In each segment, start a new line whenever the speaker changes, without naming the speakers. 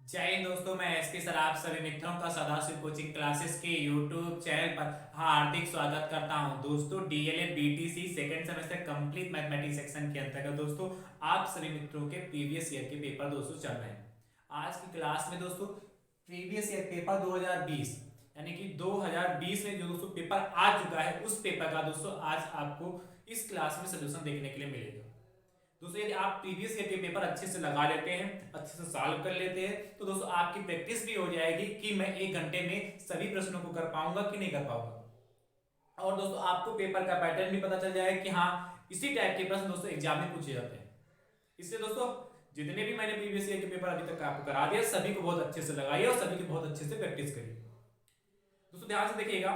जय हिंद दोस्तों, मैं एसके सर आप सभी मित्रों का सदाशिव कोचिंग क्लासेस के यूट्यूब चैनल पर हार्दिक स्वागत करता हूं। दोस्तों DElEd BTC second semester complete mathematics section के अंतर्गत दोस्तों आप सभी मित्रों के प्रीवियस ईयर के पेपर दोस्तों चल रहे हैं। आज की क्लास में दोस्तों प्रीवियस ईयर पेपर 2020 यानी कि 2020 में जो दोस्तों पेपर आ चुका है उस पेपर का दोस्तों आज आपको इस क्लास में सोल्यूशन देखने के लिए मिलेगा। दोस्तों यदि आप प्रीवियस ईयर के पेपर अच्छे से लगा लेते हैं, अच्छे से सॉल्व कर लेते हैं, तो दोस्तों आपकी प्रैक्टिस भी हो जाएगी कि मैं 1 घंटे में सभी प्रश्नों को कर पाऊंगा कि नहीं कर पाऊंगा। और दोस्तों आपको पेपर का पैटर्न भी पता चल जाएगा कि हाँ इसी टाइप के प्रश्न दोस्तों एग्जाम में पूछे जाते हैं। इसलिए दोस्तों जितने भी मैंने प्रीवियस ईयर के पेपर अभी तक आपको करा दिया सभी को बहुत अच्छे से लगाइए और सभी की बहुत अच्छे से प्रैक्टिस करिए। दोस्तों ध्यान से देखिएगा,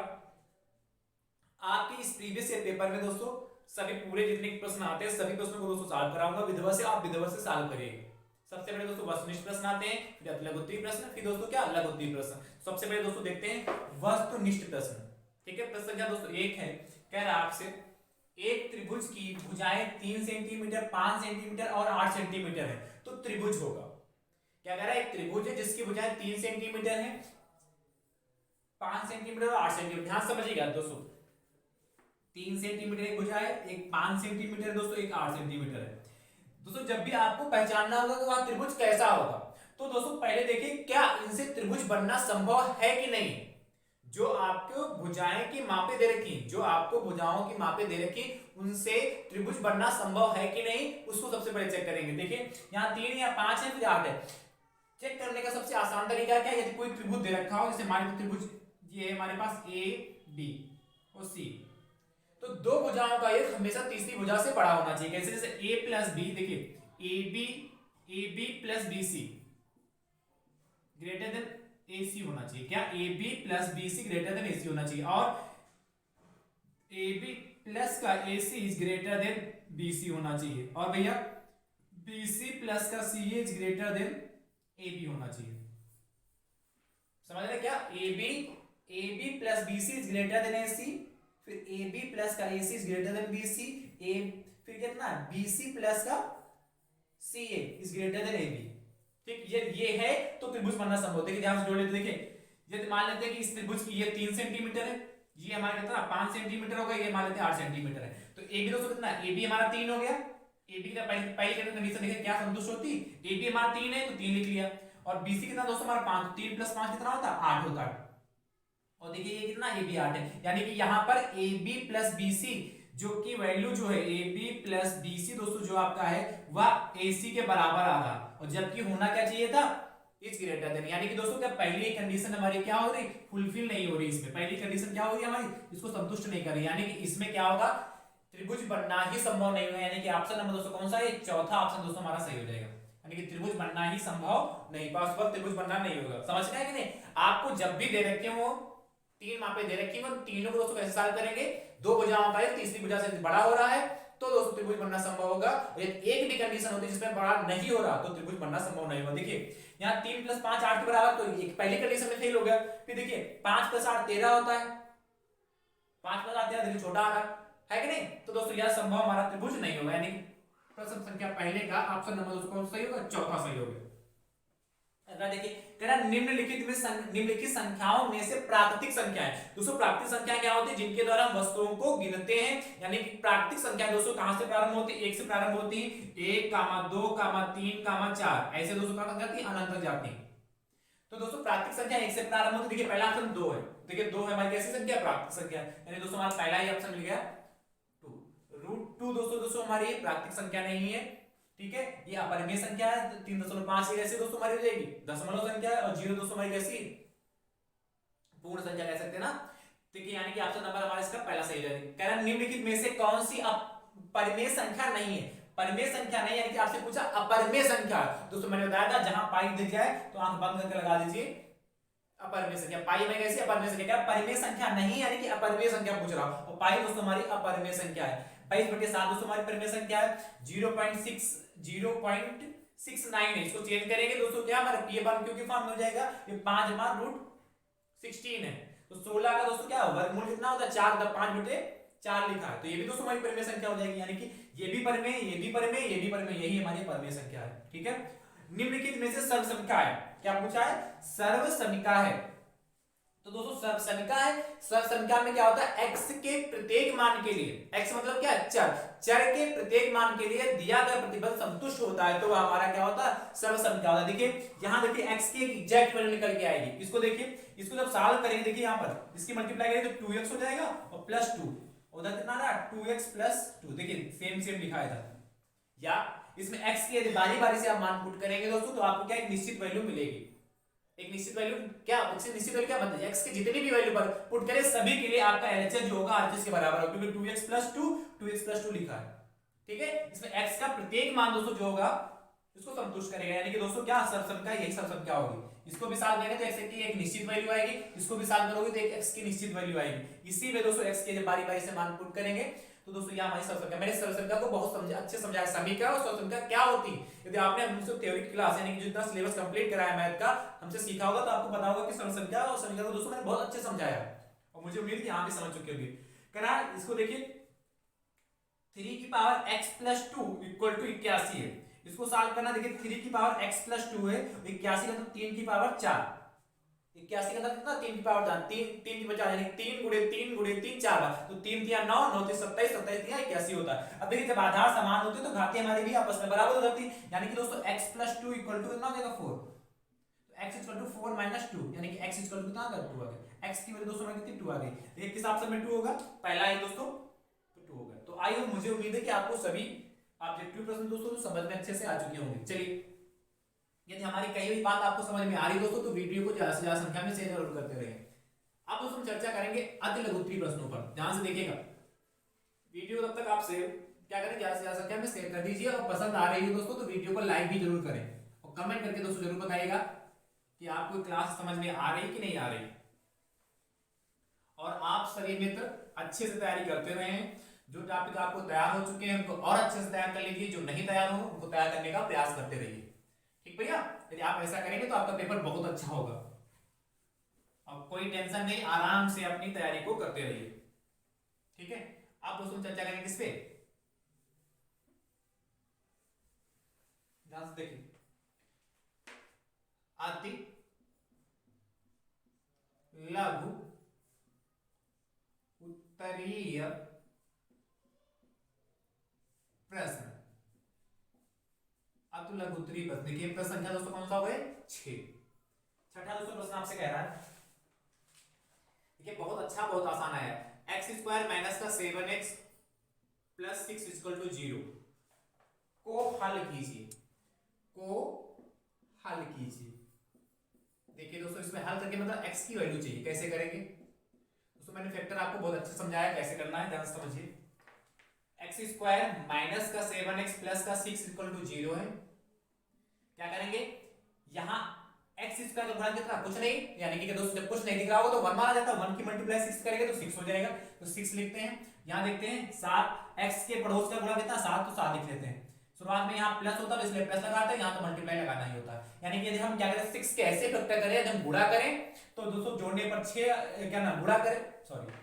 आपके इस प्रीवियस ईयर पेपर में दोस्तों सभी पूरे जितने प्रश्न आते हैं सभी प्रश्नों को दोस्तों सॉल्व कराऊंगा विधिवत से। आप विधिवत से सॉल्व करिएगा। सबसे पहले दोस्तों वस्तुनिष्ठ प्रश्न आते हैं, फिर लघुत्तरीय प्रश्न, फिर दोस्तों क्या लघुत्तरीय प्रश्न। सबसे पहले दोस्तों देखते हैं वस्तुनिष्ठ प्रश्न। ठीक है, प्रश्न क्या दोस्तों एक है, कह रहा है आपसे एक त्रिभुज की भुजाएं 3 सेंटीमीटर 5 सेंटीमीटर और 8 सेंटीमीटर है तो त्रिभुज होगा। क्या कह रहा है, एक त्रिभुज है जिसकी भुजाएं 3 सेंटीमीटर है 5 सेंटीमीटर और 8 सेंटीमीटर। ध्यान समझिएगा दोस्तों, 3 सेंटीमीटर एक भुजा है, एक 5 सेंटीमीटर दोस्तों, एक 8 सेंटीमीटर है। दोस्तों जब भी आपको पहचानना होगा कि वह त्रिभुज कैसा होगा तो दोस्तों पहले देखिए क्या इनसे त्रिभुज बनना संभव है कि नहीं। जो आपको भुजाएं की मापे दे रखी, जो आपको भुजाओं की मापे दे रखी उनसे त्रिभुज बनना संभव है कि नहीं उसको सबसे पहले चेक करेंगे। देखिए यहाँ 3 या 5 है फिर 8 है। चेक करने का सबसे आसान तरीका क्या है, यदि कोई त्रिभुज दे रखा हो, जैसे मान लो त्रिभुज ये है हमारे पास ए बी और सी, तो दो भुजाओं का योग हमेशा तीसरी भुजा से बड़ा होना चाहिए। कैसे, जैसे a प्लस बी, देखिए A B plus B C greater than A C होना चाहिए। क्या A B plus B C greater than A C होना चाहिए, और ए बी प्लस का A C is greater than B C होना चाहिए, और भैया बी सी प्लस का C is greater than A B होना चाहिए। समझ रहे क्या, A B plus B C is greater than A C, फिर ए बी प्लस का A C is greater than B C, A फिर कितना बी सी प्लस का C A is greater than A B. ठीक, ये है तो त्रिभुज बनना संभव। देखिए ध्यान से जोड़ लेते, देखिए यदि मान लेते हैं कि इस त्रिभुज की ये 3 सेंटीमीटर है, ये हमारा कितना 5 सेंटीमीटर होगा, ये मान लेते हैं 8 सेंटीमीटर है, तो ए बी दोस्तों कितना, ए बी हमारा 3 हो गया। ए बी का पहली कंडीशन देखिए क्या संतुष्ट होती, ए बी हमारा 3 है तो 3 लिख लिया, और बी सी कितना दोस्तों हमारा 5, 3 प्लस 5 कितना होता है 8 होता है। और देखिए ये कितना ए बी 8 है, यानी कि यहाँ पर A B plus B C जो की वैल्यू जो है A B plus B C दोस्तों जो आपका है वह ए सी के बराबर आ रहा, और जबकि होना क्या चाहिए था इज ग्रेटर देन। यानी कि दोस्तों क्या पहली कंडीशन हमारी क्या हो रही, फुलफिल नहीं हो रही। इसमें पहली कंडीशन क्या हो रही है हमारी, इसको संतुष्ट नहीं कर रही, यानी कि इसमें क्या होगा त्रिभुज बनना ही संभव नहीं होगा। यानी कि ऑप्शन नंबर दोस्तों कौन सा है, चौथा ऑप्शन दोस्तों हमारा सही हो जाएगा। यानी कि त्रिभुज बनना ही संभव नहीं, पास पर त्रिभुज बनना नहीं होगा। समझ गए कि नहीं। आपको जब भी दे रखे हो 3 मापे दे रखी है, तीनों को दोस्तों कैसे सॉल्व करेंगे, दो भुजाओं का तीसरी भुजा से बड़ा हो रहा है तो दोस्तों त्रिभुज बनना संभव होगा। एक भी कंडीशन होती है जिसमें बड़ा नहीं हो रहा तो त्रिभुज बनना संभव नहीं होगा। देखिए यहाँ 3 प्लस 5 8 के बराबर, तो एक पहली कंडीशन में फेल हो गया। फिर देखिए 5 प्लस 8 13 होता है, 5 प्लस 8 13 देखिए छोटा आ रहा है कि नहीं, तो दोस्तों यह संभव हमारा त्रिभुज नहीं होगा। यानी प्रश्न संख्या पहले का ऑप्शन नंबर दोस्तों कौन सही होगा, चौथा सही होगा। अगला देखिए कह रहा निम्नलिखित संख्याओं में से प्राकृतिक संख्याएं। दोस्तों प्राकृतिक संख्या क्या होती है, जिनके द्वारा हम वस्तुओं को गिनते हैं। यानी कि प्राकृतिक संख्या दोस्तों कहां से प्रारंभ होती है, 1 से प्रारंभ होती है, 1, 2, 3, 4 ऐसे दोस्तों कहां जाती है अनंत तक जाती है। तो दोस्तों प्राकृतिक संख्या 1 से प्रारंभ होती है। देखिए पहला ऑप्शन 2 है, देखिए 2 है हमारी कैसी संख्या, प्राकृतिक संख्या, यानी दोस्तों हमारा पहला ही ऑप्शन मिल गया 2। √2 दोस्तों हमारी प्राकृतिक संख्या नहीं है। ठीक है, ये अपरिमेय संख्या है, 3.5 ऐसे दोस्तों हमारी हो जाएगी दशमलव संख्या है, और 0 दोस्तों हमारी कैसी पूर्ण संख्या कह सकते हैं ना। ठीक है, यानी कि ऑप्शन नंबर हमारा इसका पहला सही हो जाएगा। कह रहा निम्नलिखित में से कौन सी अपरिमेय संख्या नहीं है, परिमेय संख्या नहीं, यानी कि आपसे पूछा अपरिमेय संख्या। दोस्तों मैंने बताया था जहां पाई दिख जाए तो आंख बंद करके लगा दीजिए अपरिमेय संख्या। पाई में कैसी अपरिमेय संख्या, क्या परिमेय संख्या नहीं यानी कि अपरिमेय संख्या पूछ रहा हूं, और पाई दोस्तों हमारी अपरिमेय संख्या है। 22/7 दोस्तों हमारी परिमेय संख्या है, 0.69 है, इसको चेंज करेंगे दोस्तों क्या हमारा पी बार क्यू की फॉर्म में हो जाएगा, ये 5 बार √16 है, तो 16 का दोस्तों क्या वर्गमूल कितना होता है 4, 5/4 लिखा है, तो ये भी दोस्तों हमारी परिमेय संख्या हो जाएगी। यानी कि ये भी परिमेय, ये भी परिमेय, ये भी परिमेय, यही हमारी परिमेय संख्या है। ठीक है, निम्नलिखित में से सर्वसमिका है। क्या पूछा है? सर्वसमिका है। तो दोस्तों सर्वसमिका है, सर्वसमिका में क्या होता है? x के प्रत्येक मान के लिए, x मतलब क्या है? चर, चर के प्रत्येक मान के लिए दिया गया प्रतिबल संतुष्ट होता है तो वह हमारा क्या होता है? सर्वसमिका होता है। देखिए यहां देखिए x की एक एग्जैक्ट वैल्यू निकल के आएगी। इसको देखिए, इसको जब सॉल्व करेंगे, देखिए यहां पर इसकी मल्टीप्लाई करेंगे तो 2x हो जाएगा और प्लस 2, उधर कितना आ रहा है? 2x plus 2। देखिए सेम सेम लिखा है था। या इसमें x की यदि बारी बारी से आप मान पुट करेंगे दोस्तों तो आपको क्या एक निश्चित वैल्यू मिलेगी। एक निश्चित वैल्यू क्या, उससे निश्चित वैल्यू क्या मतलब x की जितनी भी वैल्यू पर पुट करें सभी के लिए आपका LHS जो होगा RHS के बराबर होगा, क्योंकि 2x प्लस 2 2x प्लस 2 लिखा है। ठीक है, इसमें x का प्रत्येक मान दोस्तों जो होगा इसको संतुष्ट करेगा, यानी कि दोस्तों क्या सर्वसमिका, यही सर्वसमिका होगी। इसको भी सॉल्व करेंगे तो x की एक निश्चित वैल्यू आएगी, इसको भी सॉल्व करोगे तो एक x की निश्चित वैल्यू आएगी। इसी में दोस्तों x के जब बारी बारी से मान पुट करेंगे तो दोस्तों ये हमारी सर्वसमिका। मैंने सर्वसमिका को बहुत अच्छे समझाया, समीकरण और सर्वसमिका क्या होती है। यदि आपने हमसे थ्योरी क्लास यानी कि जितना सिलेबस कंप्लीट कराया मैथ का हमसे सीखा होगा तो आपको पता होगा कि सर्वसमिका और समीकरण को दोस्तों मैंने बहुत अच्छे समझाया और मुझे उम्मीद है कि आप भी समझ चुके होंगे। करा इसको देखिए 3 की power x plus 2 equal to 81 है। इसको सॉल्व करना, देखिए 3 की पावर x प्लस 2 है, 81 का तो 3 की पावर 4, 81 का कितना 3 की पावर 4, 3 3 की बचा यानी 3 गुणे 3 गुणे 3 4 बार, तो 3 3 9 9 3 27 27 3 81 होता है। अब देखिए जब आधार समान होते हैं तो घातें हमारी भी आपस में बराबर हो जाती है, यानी कि दोस्तों x प्लस 2 इक्वल टू कितना हो जाएगा 4, तो x इक्वल टू 4 माइनस 2 यानी कि x इक्वल टू कितना आ गया 2 आ गया। x की वैल्यू दोस्तों हमारी कितनी 2 आ गई, देखिए किस ऑप्शन में 2 होगा? पहला है दोस्तों, तो 2 होगा। तो आई होप मुझे उम्मीद है कि आपको सभी ऑब्जेक्टिव प्रश्न दोस्तों तो समझ में अच्छे से आ चुके होंगे। चलिए यदि हमारी कही हुई बात आपको समझ में आ रही दोस्तों तो वीडियो को ज्यादा से ज्यादा संख्या में शेयर जरूर करते रहें। अब दोस्तों चर्चा करेंगे अति लघुत्तरीय प्रश्नों पर, ध्यान से देखिएगा वीडियो। तब तक आप शेयर क्या करें, ज्यादा से ज्यादा संख्या में शेयर कर दीजिए और पसंद आ रही है दोस्तों तो वीडियो को लाइक भी जरूर करें और कमेंट करके दोस्तों जरूर बताइएगा कि आपको क्लास समझ में आ रही कि नहीं आ रही। और आप सभी मित्र अच्छे से तैयारी करते रहे, जो टॉपिक आपको तैयार हो चुके हैं उनको और अच्छे से तैयार कर लीजिए, जो नहीं तैयार हो उनको तैयार करने का प्रयास करते रहिए। ठीक भैया, यदि आप ऐसा करेंगे तो आपका पेपर बहुत अच्छा होगा और कोई टेंशन नहीं, आराम से अपनी तैयारी को करते रहिए। ठीक है, आप दोस्तों चर्चा करेंगे किस पे, ध्यान से देखिए। अति लघु उत्तरीय प्रश्न, अति लघु उत्तरीय प्रश्न। देखिए प्रश्न संख्या दोस्तों कौन सा हो गए 6। छठा दोस्तों प्रश्न आपसे कह रहा है, देखिए बहुत अच्छा बहुत आसान है, एक्स स्क्वायर माइनस का 7x प्लस 6 इक्वल टू 0 को हल कीजिए, को हल कीजिए। देखिए दोस्तों इसमें हल करके मतलब x की वैल्यू चाहिए, कैसे करेंगे दोस्तों? मैंने फैक्टर आपको बहुत अच्छे समझाया कैसे करना है, ध्यान से समझिए। एक्स स्क्वायर माइनस का 7x प्लस का 6 इक्वल टू 0 है। क्या करेंगे, यहाँ एक्स स्क्वायर का गुणा कितना, कुछ नहीं, यानी कि दोस्तों जब कुछ नहीं दिख रहा होगा तो 1 माना जाता है, 1 की मल्टीप्लाई 6 करेंगे तो 6 हो जाएगा, तो 6 लिखते हैं। यहाँ देखते हैं 7, x के पड़ोस का गुणा कितना 7, तो 7 लिख लेते हैं। शुरुआत में यहाँ प्लस होता है इसलिए प्लस लगाते हैं, यहाँ तो मल्टीप्लाई लगाना ही होता है। यानी कि यदि हम क्या करें 6 के ऐसे फैक्टर करें, यदि हम गुणा करें तो दोस्तों जोड़ने पर 6 क्या ना गुणा करें, सॉरी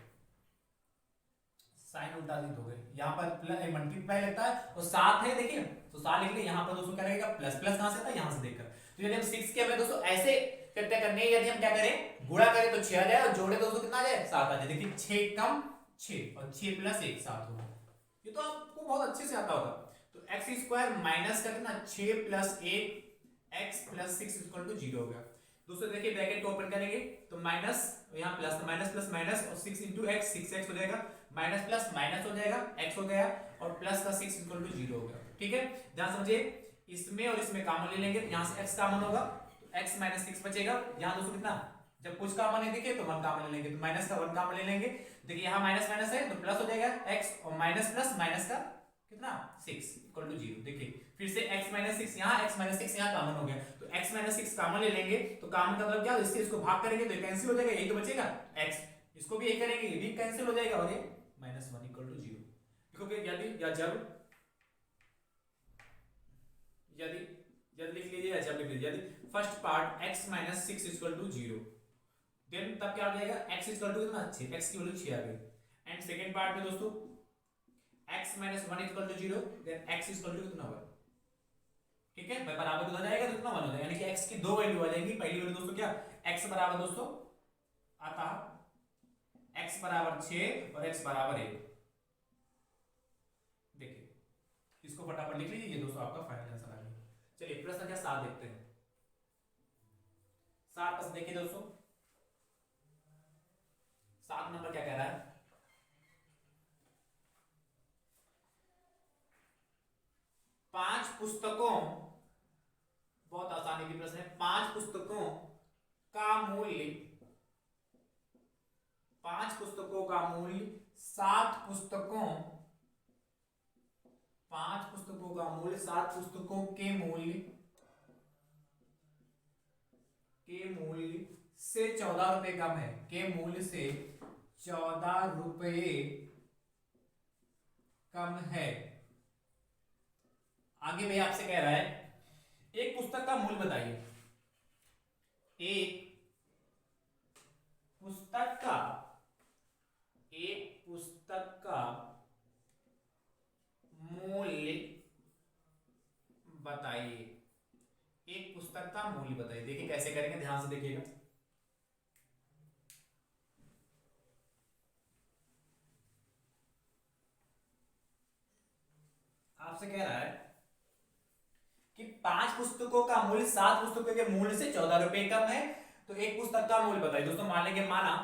साइन उल्टा दी हो गई, यहाँ पर मल्टीप्लाई लगता है और 7 है देखिए तो 7 लिख लिए। यहाँ पर दोस्तों क्या रहेगा प्लस, प्लस कहां से आता है यहाँ से देखकर। तो यदि हम 6 के हमें दोस्तों ऐसे फैक्टर करने हैं, यदि हम क्या करें गुणा करें तो 6 आ जाए और जोड़े दोस्तों कितना आ जाए 7 आ जाए। देखिए 6 कम 6 और 6 प्लस 1 7 होगा, ये तो आपको बहुत अच्छे से आता होगा। तो एक्स स्क्वायर माइनस का कितना 6 plus 1 x plus 6 equal to 0 हो गया। दोस्तों देखिए ब्रैकेट को ओपन करेंगे तो माइनस, यहाँ प्लस तो माइनस प्लस माइनस और 6 इंटू एक्स 6x हो जाएगा, माइनस प्लस माइनस हो जाएगा x हो गया और प्लस का 6 इक्वल टू 0 हो गया। ठीक है, ध्यान समझिए इसमें और इसमें कॉमन ले लेंगे, यहाँ से x कॉमन होगा तो x माइनस 6 बचेगा। यहाँ दोस्तों कितना, जब कुछ कॉमन नहीं दिखे तो 1 कॉमन ले लेंगे, तो माइनस का 1 कॉमन ले लेंगे। देखिए यहाँ माइनस माइनस है तो प्लस हो जाएगा x और माइनस प्लस माइनस का कितना 6 इक्वल टू 0। देखिए फिर से x माइनस 6 यहाँ, x माइनस 6 यहाँ कॉमन हो गया, तो x माइनस 6 कॉमन ले लेंगे तो कॉमन का मतलब क्या, इससे इसको भाग करेंगे तो कैंसिल हो जाएगा, यही तो बचेगा x, इसको भी यही करेंगे ये भी कैंसिल हो जाएगा और ये -1 इक्वल टू 0। देखोगे यदि या जब, यदि यदि लिख लीजिए या जब लिख लीजिए, यदि first part x minus 6 equal to 0 then तब क्या आ जाएगा x इक्वल टू कितना 6, x की वैल्यू 6 आ गई। एंड सेकंड पार्ट में दोस्तों x minus 1 equal to 0 then x equal to कितना होगा ठीक है, बराबर हो जाएगा तो इतना 1 हो जाएगा, यानी कि x की दो वैल्यू आ जाएंगी। पहली वैल्यू दोस्तों क्या, x बराबर दोस्तों आता x बराबर 6 और x बराबर 1। देखिए इसको फटाफट लिख लीजिए, ये दोस्तों आपका फाइनल आंसर आ गया। चलिए प्रश्न संख्या 7 देखते हैं। 7 प्रश्न देखिए दोस्तों, 7 नंबर क्या कह रहा है, पांच पुस्तकों, बहुत आसानी की प्रश्न है, पांच पुस्तकों का मूल्य, पांच पुस्तकों का मूल्य 7 पुस्तकों, पांच पुस्तकों का मूल्य 7 पुस्तकों के मूल्य से 14 रुपए कम है, के मूल्य से 14 रुपए कम है। आगे भाई आपसे कह रहा है एक पुस्तक का मूल्य बताइए, एक पुस्तक का, एक पुस्तक का मूल्य बताइए, एक पुस्तक का मूल्य बताइए। देखिए कैसे करेंगे, ध्यान से देखिएगा। आपसे कह रहा है कि पांच पुस्तकों का मूल्य 7 पुस्तकों के मूल्य से 14 रुपए कम है, तो एक पुस्तक का मूल्य बताइए। दोस्तों मान लेंगे, माना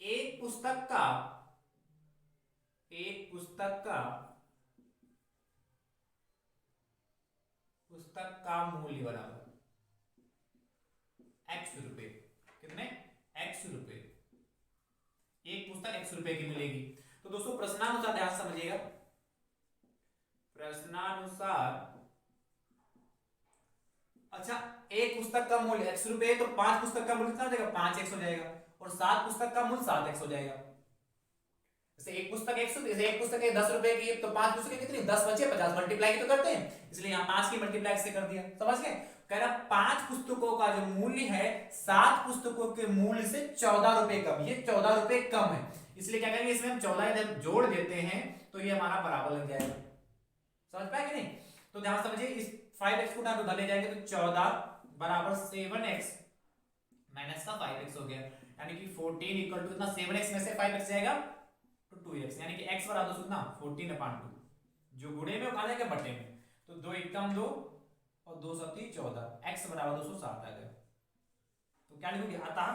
एक पुस्तक का, एक पुस्तक का, पुस्तक का मूल्य बराबर x रुपए, कितने, x रुपए, एक पुस्तक x रुपए की मिलेगी। तो दोस्तों प्रश्नानुसार ध्यान से समझिएगा, प्रश्नानुसार, अच्छा एक पुस्तक का मूल्य x रुपए, तो पांच पुस्तक का मूल्य कितना हो जाएगा, 5x हो जाएगा, और 7 पुस्तक का मूल्य 7x हो जाएगा। जैसे एक पुस्तक 100, जैसे एक पुस्तक है 10 रुपए की, तो पांच पुस्तकें कितनी, 10 बचे 50, मल्टीप्लाई तो करते हैं, इसलिए यहाँ 5 की मल्टीप्लाई से कर दिया। समझ गए, कह रहा पांच पुस्तकों का जो मूल्य है 7 पुस्तकों के मूल्य से 14 रुपए कम, ये 14 रुपए कम है, इसलिए क्या करेंगे, इसमें हम 14 इधर जोड़ देते हैं तो ये हमारा बराबर लग जाएगा। समझ पाए कि नहीं, तो ध्यान समझिए, इस 5x को उठा के उधर ले जाएंगे तो 14 बराबर 7x माइनस का 5x हो गया, यानी कि 14 इक्वल टू इतना, 7x में से 5x जाएगा तो 2x, यानी कि x बराबर कितना 14/2, जो गुणे में खा जाएगा बटे में, तो 2 एकम 2 और 2 सती 14, x बराबर 207 आ गया। तो क्या लिखोगे, अतः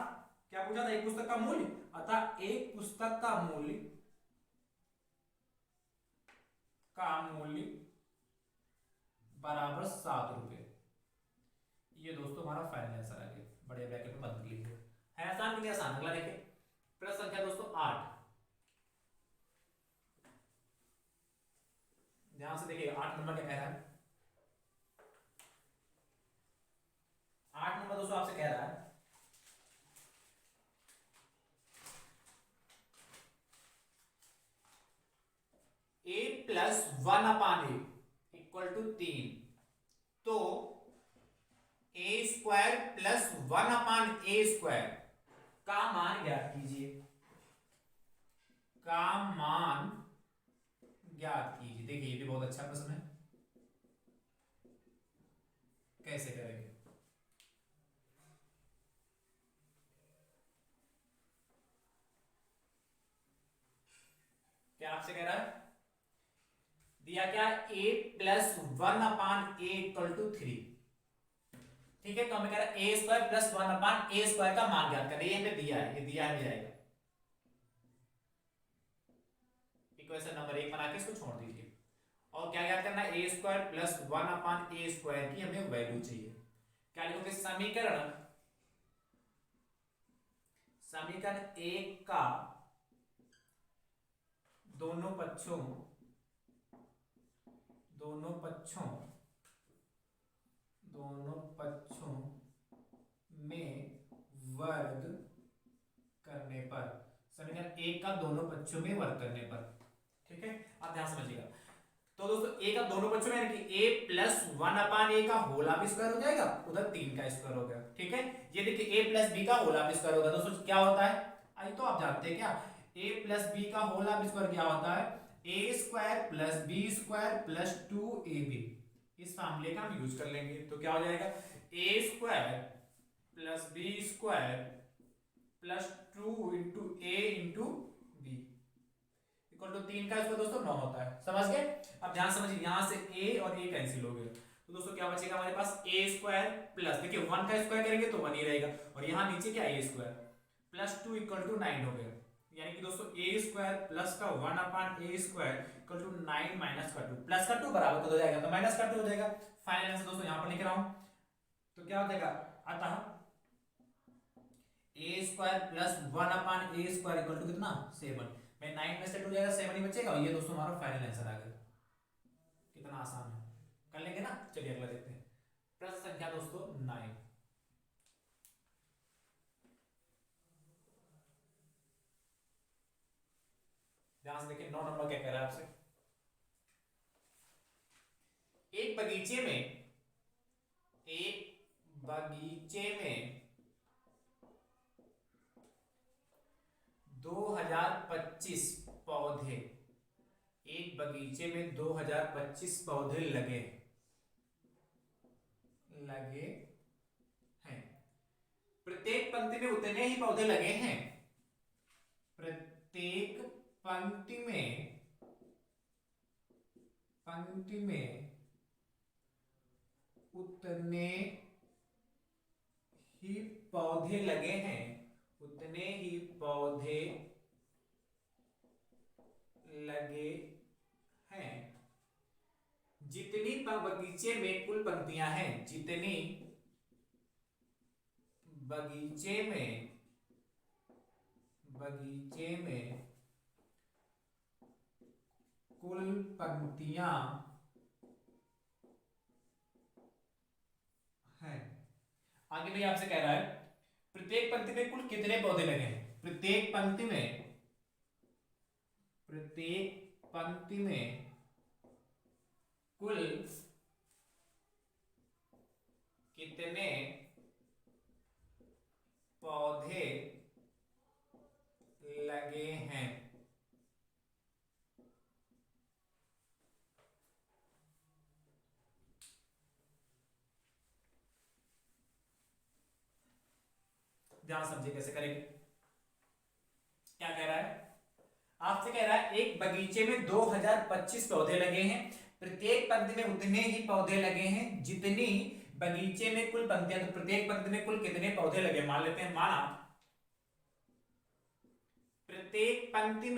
क्या पूछा था, एक पुस्तक का मूल्य, अतः एक पुस्तक का मूल्य, का मूल्य बराबर 7 रुपए। ये दोस्तों हमारा फाइनल आंसर आ गया, बड़े ब्रैकेट में बंद लीजिए, है आसान कि नहीं आसान। अगला देखिए प्रश्न संख्या दोस्तों 8, ध्यान से देखिएगा, 8 नंबर क्या कह रहा है, 8 नंबर दोस्तों आपसे कह रहा है a plus 1/a equal to 3, तो a square plus 1/a square का मान ज्ञात कीजिए, का मान ज्ञात कीजिए। देखिए ये भी बहुत अच्छा प्रश्न है, कैसे करेंगे, क्या आपसे कह रहा है, दिया क्या, a plus 1/a equal to 3, ठीक है, तो हमें कह रहा है a square plus 1/a square का मान ज्ञात करें, ये हमें दिया है, ये दिया है, मिल जाएगा। इक्वेशन नंबर 1 बना के इसको छोड़ दीजिए, और क्या ज्ञात करना है, a square plus 1/a square की हमें वैल्यू चाहिए। क्या लिखोगे, समीकरण, समीकरण 1 का दोनों पक्षों, दोनों पक्षों, दोनों पक्षों में वर्ग करने पर, समीकरण 1 का दोनों पक्षों में वर्ग करने पर, ठीक है, आप ध्यान समझिएगा। तो दोस्तों a का दोनों पक्षों में, यानी कि a प्लस 1/a का होल ऑफ स्क्वायर हो जाएगा, उधर 3 का स्क्वायर हो गया, ठीक है। ये देखिए a प्लस b का होल ऑफ स्क्वायर होगा, दोस्तों क्या होता है, आई तो आप जानते हैं क्या, a प्लस b का होल ऑफ स्क्वायर क्या होता है, A square plus B square plus 2ab, इस फॉर्मूले का हम यूज कर लेंगे। तो क्या हो जाएगा, A square plus B square plus 2 into A into B equal to 3 का स्क्वायर दोस्तों 9 होता है। समझ गए? अब ध्यान समझिए, यहां से a और a कैंसिल हो गए, तो दोस्तों क्या बचेगा हमारे पास, ए स्क्वायर प्लस, देखिए 1 का स्क्वायर करेंगे तो 1 ही रहेगा, और यहाँ नीचे क्या ए स्क्वायर प्लस 2 इक्वल टू 9 हो गया। यानी कि दोस्तों ए स्क्वायर प्लस का 1 upon A square equal to 9 minus का 2 प्लस का 2 बराबर हो जाएगा, तो माइनस का 2 हो जाएगा। फाइनल आंसर दोस्तों यहाँ पर लिख रहा हूं, तो क्या हो जाएगा, अतः A square plus 1 upon A square equal to कितना 7, मैं 9 में से 2 जाएगा 7 ही बचेगा, और ये दोस्तों हमारा फाइनल आंसर आ गया। कितना आसान है, कर लेंगे ना। चलिए अगला देखते हैं, प्रश्न संख्या दोस्तों 9। ध्यान से देखिए 9 नंबर क्या कह रहा है आपसे, एक बगीचे में 2025 पौधे, एक बगीचे में 2025 पौधे लगे हैं, प्रत्येक पंक्ति में उतने ही पौधे लगे हैं, प्रत्येक पंक्ति में उतने ही पौधे लगे हैं, उतने ही पौधे लगे हैं, जितनी बगीचे में कुल पंक्तियां हैं, जितनी बगीचे में कुल पंक्तियां हैं। आगे भी आपसे कह रहा है प्रत्येक पंक्ति में कुल कितने पौधे लगे हैं, प्रत्येक पंक्ति में कुल कितने पौधे लगे हैं। ध्यान समझिए कैसे करेंगे, क्या कह रहा है आपसे, कह रहा है एक बगीचे में 2025 पौधे लगे हैं, प्रत्येक पंक्ति में उतने ही पौधे लगे हैं जितनी बगीचे में कुल पंक्तियां, तो प्रत्येक पंक्ति में कुल कितने पौधे लगे, मान लेते हैं, माना प्रत्येक पंक्ति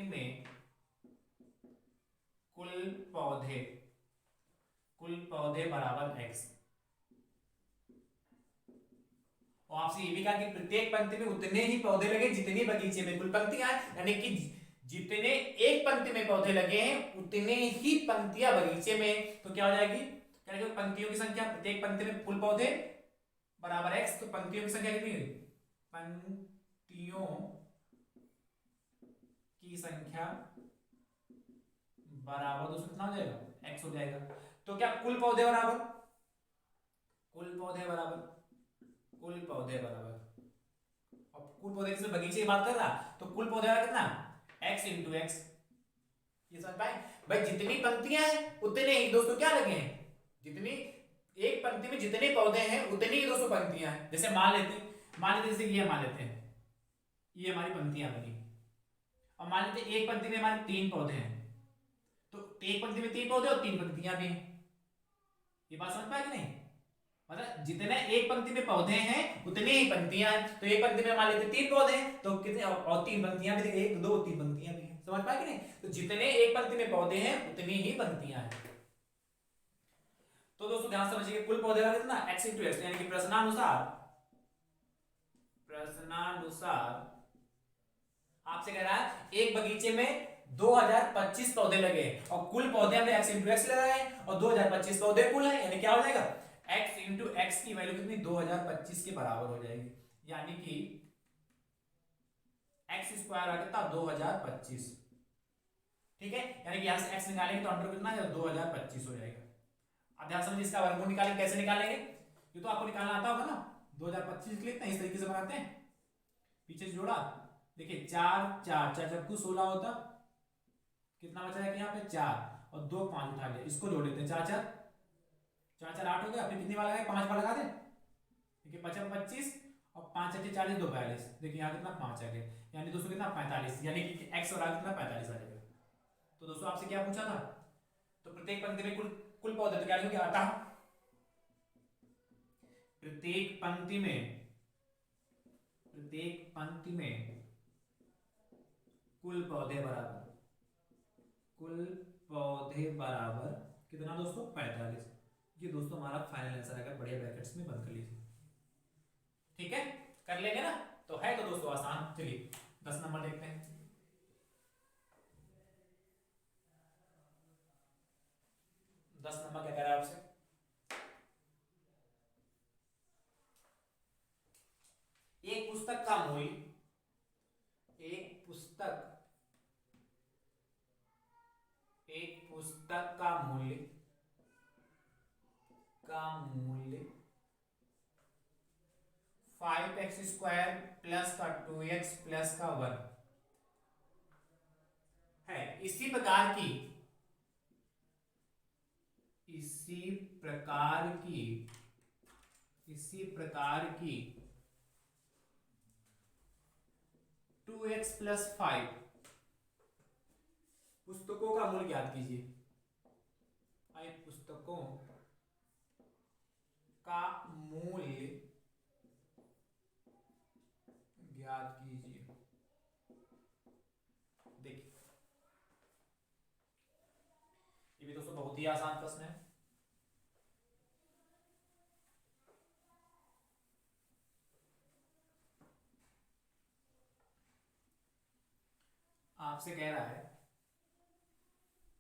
में कुल पौधे बराबर x, और आपसे ये भी कहा कि प्रत्येक पंक्ति में उतने ही पौधे लगे जितनी बगीचे में कुल पंक्तियां, यानी कि जितने एक पंक्ति में पौधे लगे हैं उतने ही पंक्तियां बगीचे में, तो क्या हो जाएगी, पंक्तियों की संख्या, प्रत्येक पंक्ति में कुल पौधे बराबर x, तो पंक्तियों की संख्या कितनी हुई, पंक्तियों की संख्या बराबर दोस्तों कितना हो जाएगा, x हो जाएगा। तो क्या कुल पौधे बराबर अब कुल पौधे से बगीचे की बात कर रहा, तो कुल पौधे का कितना x इंटू एक्स, ये समझ पाए भाई, जितनी पंक्तियां हैं उतने ही दोस्तों क्या लगे हैं, जितनी एक पंक्ति में जितने पौधे हैं उतनी ही दोस्तों पंक्तियां हैं। जैसे मान लेते जैसे ये मान लेते हैं, ये हमारी पंक्तियां बनी, और मान लेते एक पंक्ति में हमारे 3 पौधे हैं, तो एक पंक्ति में 3 पौधे और 3 पंक्तियां भी हैं। ये बात समझ पाए कि नहीं, मतलब जितने एक पंक्ति में पौधे हैं उतनी ही पंक्तियां हैं, तो एक पंक्ति में मान लेते 3 पौधे हैं तो कितने, और 3 पंक्तियां भी, 1 2 3 पंक्तियां भी हैं। समझ पाए कि नहीं, तो जितने एक पंक्ति में पौधे हैं उतनी ही पंक्तियां हैं। तो दोस्तों ध्यान समझिए, कुल पौधे का कितना x इंटू एक्स, यानी कि प्रश्नानुसार आपसे कह रहा है एक बगीचे में 2025 पौधे लगे और कुल पौधे हमने x इंटू एक्स लगाए हैं, और 2025 पौधे कुल है, यानी क्या हो जाएगा x इंटू एक्स की वैल्यू कितनी 2025 के बराबर हो जाएगी, यानी कि x स्क्वायर आ कितना 2025, ठीक है, यानी कि यहां से x निकालेंगे तो अंडर कितना है 2025 हो जाएगा। अब ध्यान समझिए, इसका वर्गमूल निकालेंगे, कैसे निकालेंगे, ये तो आपको निकालना आता होगा ना, 2025 के लिए इतना इस तरीके से बनाते हैं, पीछे से जोड़ा, देखिए 4 4 4 चक्कू 16 होता, कितना बचा है कि यहाँ पे 4 और 2 5 उठा लिया, इसको जोड़ देते हैं, 4 4 4 4 8 हो गया, फिर कितनी बार लगाए 5 बार लगा दे, देखिए 55 25 और 5 अच्छे 40 2 42, देखिए यहाँ कितना 5 आ गया, यानी दोस्तों कितना 45, यानी कि x और r कितना 45 आ जाएगा। तो दोस्तों आपसे क्या पूछा था, तो प्रत्येक पंक्ति में कुल पौधे, तो क्या लिखोगे, अतः प्रत्येक पंक्ति में कुल पौधे बराबर कितना दोस्तों 45। ये दोस्तों हमारा फाइनल आंसर आएगा, बढ़िया ब्रैकेट्स में बंद कर लीजिए, ठीक है, कर लेंगे ना, तो है तो दोस्तों आसान। चलिए 10 नंबर देखते हैं। 10 नंबर क्या कह रहा है आपसे, एक पुस्तक का मूल्य, एक पुस्तक का मूल्य 5x² प्लस का 2x प्लस का 1 है। इसी प्रकार की 2x प्लस 5 पुस्तकों का मूल्य ज्ञात कीजिए। पुस्तकों का मूल्य ज्ञात कीजिए। देखिए ये भी दोस्तों बहुत ही आसान प्रश्न है। आपसे कह रहा है,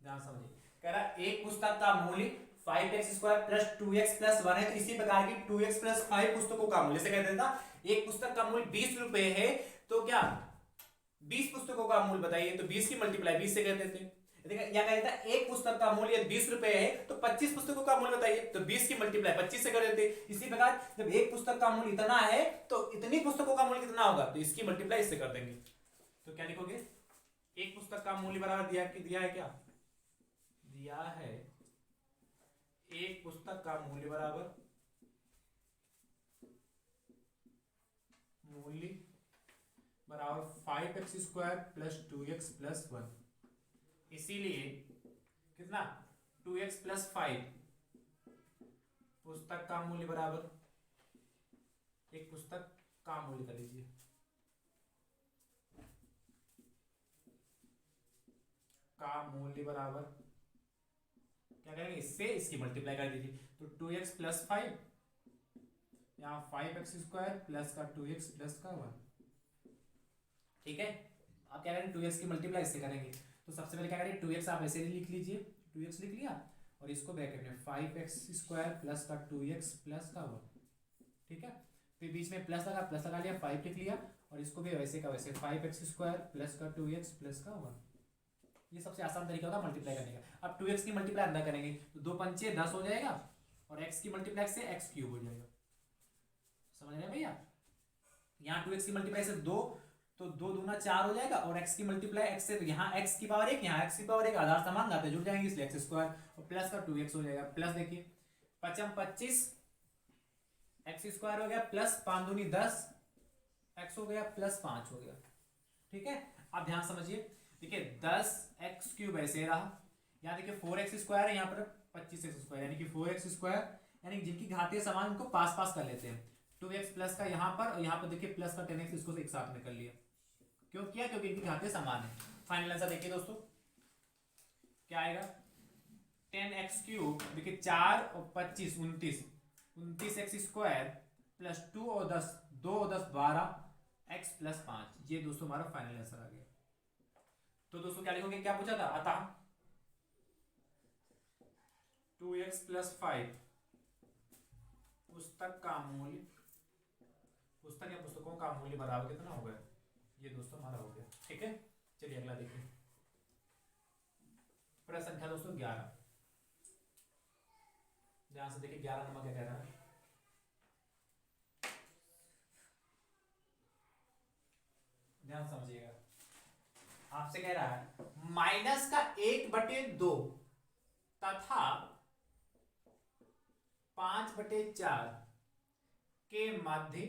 ध्यान समझिए, कह रहा है एक पुस्तक का मूल्य 5x² प्लस 2x प्लस 1 है, तो इसी प्रकार की 2x प्लस 5 पुस्तकों का मूल्य, से कहते था एक पुस्तक का मूल्य 20 रुपए है, तो क्या 20 पुस्तकों का मूल्य बताइए, तो 20 की मल्टीप्लाई 20 से कहते थे। या कहता है एक पुस्तक का मूल्य 20 रुपए है, तो 25 पुस्तकों का मूल्य बताइए, तो 20 की मल्टीप्लाई 25 से कर देते। इसी प्रकार जब एक पुस्तक का मूल्य इतना है, तो इतनी पुस्तकों का मूल्य कितना होगा, तो इसकी मल्टीप्लाई इससे कर देंगे। तो क्या लिखोगे, एक पुस्तक का मूल्य बराबर दिया है, क्या दिया है, एक पुस्तक का मूल्य बराबर मूल्य बराबर 5x² प्लस 2x प्लस 1, इसीलिए कितना 2x प्लस 5 पुस्तक का मूल्य बराबर एक पुस्तक का मूल्य कर लीजिए, का मूल्य बराबर क्या करेंगे, इससे इसकी मल्टीप्लाई कर दीजिए, तो 2x प्लस 5 यहाँ 5x² प्लस का 2x प्लस का 1, ठीक है। आप क्या करेंगे 2x की मल्टीप्लाई इससे करेंगे, तो सबसे पहले क्या करेंगे 2x आप ऐसे ही लिख लीजिए, 2x लिख लिया और इसको ब्रैकेट में 5x² प्लस का 2x प्लस का 1, ठीक है। फिर बीच में प्लस लगा लिया, 5 लिख लिया और इसको भी वैसे का वैसे 5x² प्लस का 2x प्लस का 1, ये सबसे आसान तरीका होगा मल्टीप्लाई करने का। अब 2x की मल्टीप्लाई अंदर करेंगे, तो 2 पंचे 10 हो जाएगा और x की मल्टीप्लाई से x³ हो जाएगा, समझ रहे हैं भैया। यहाँ 2x की मल्टीप्लाई से 2, तो 2 दूना 4 हो जाएगा और x की मल्टीप्लाई x से, तो यहाँ x की पावर 1, यहाँ x की पावर 1, आधार समान घाते जुड़ जाएंगे, इसलिए x² और प्लस का 2x हो जाएगा। प्लस देखिए 5 25 x² हो गया प्लस 5 दूनी 10 x हो गया प्लस 5 हो गया, ठीक है। अब ध्यान समझिए, देखिए 10x³ ऐसे रहा, यहाँ देखिए 4x² है, यहाँ पर 25x², यानी कि 4x², यानी जिनकी घातीय समान उनको पास पास कर लेते हैं। 2x प्लस का यहाँ पर और यहाँ पर देखिए प्लस का 10x, इसको एक साथ में कर लिया, क्यों किया, क्योंकि इनकी घातीय समान है। फाइनल आंसर देखिए दोस्तों क्या आएगा, 10x³ देखिए 4 और 25 29x² प्लस 2 और 10 2 और 10 12 x प्लस 5, ये दोस्तों हमारा फाइनल आंसर आ गया। तो दोस्तों क्या लिखोगे, क्या पूछा था, अतः 2x प्लस 5 पुस्तक या पुस्तकों का मूल्य बराबर कितना हो गया, ये दोस्तों हमारा हो गया, ठीक है। चलिए अगला देखिए, प्रश्न संख्या दोस्तों 11, ध्यान से देखिए 11 नंबर क्या कह रहा है, ध्यान समझिएगा, आपसे कह रहा है माइनस का 1/2 तथा 5/4 के मध्य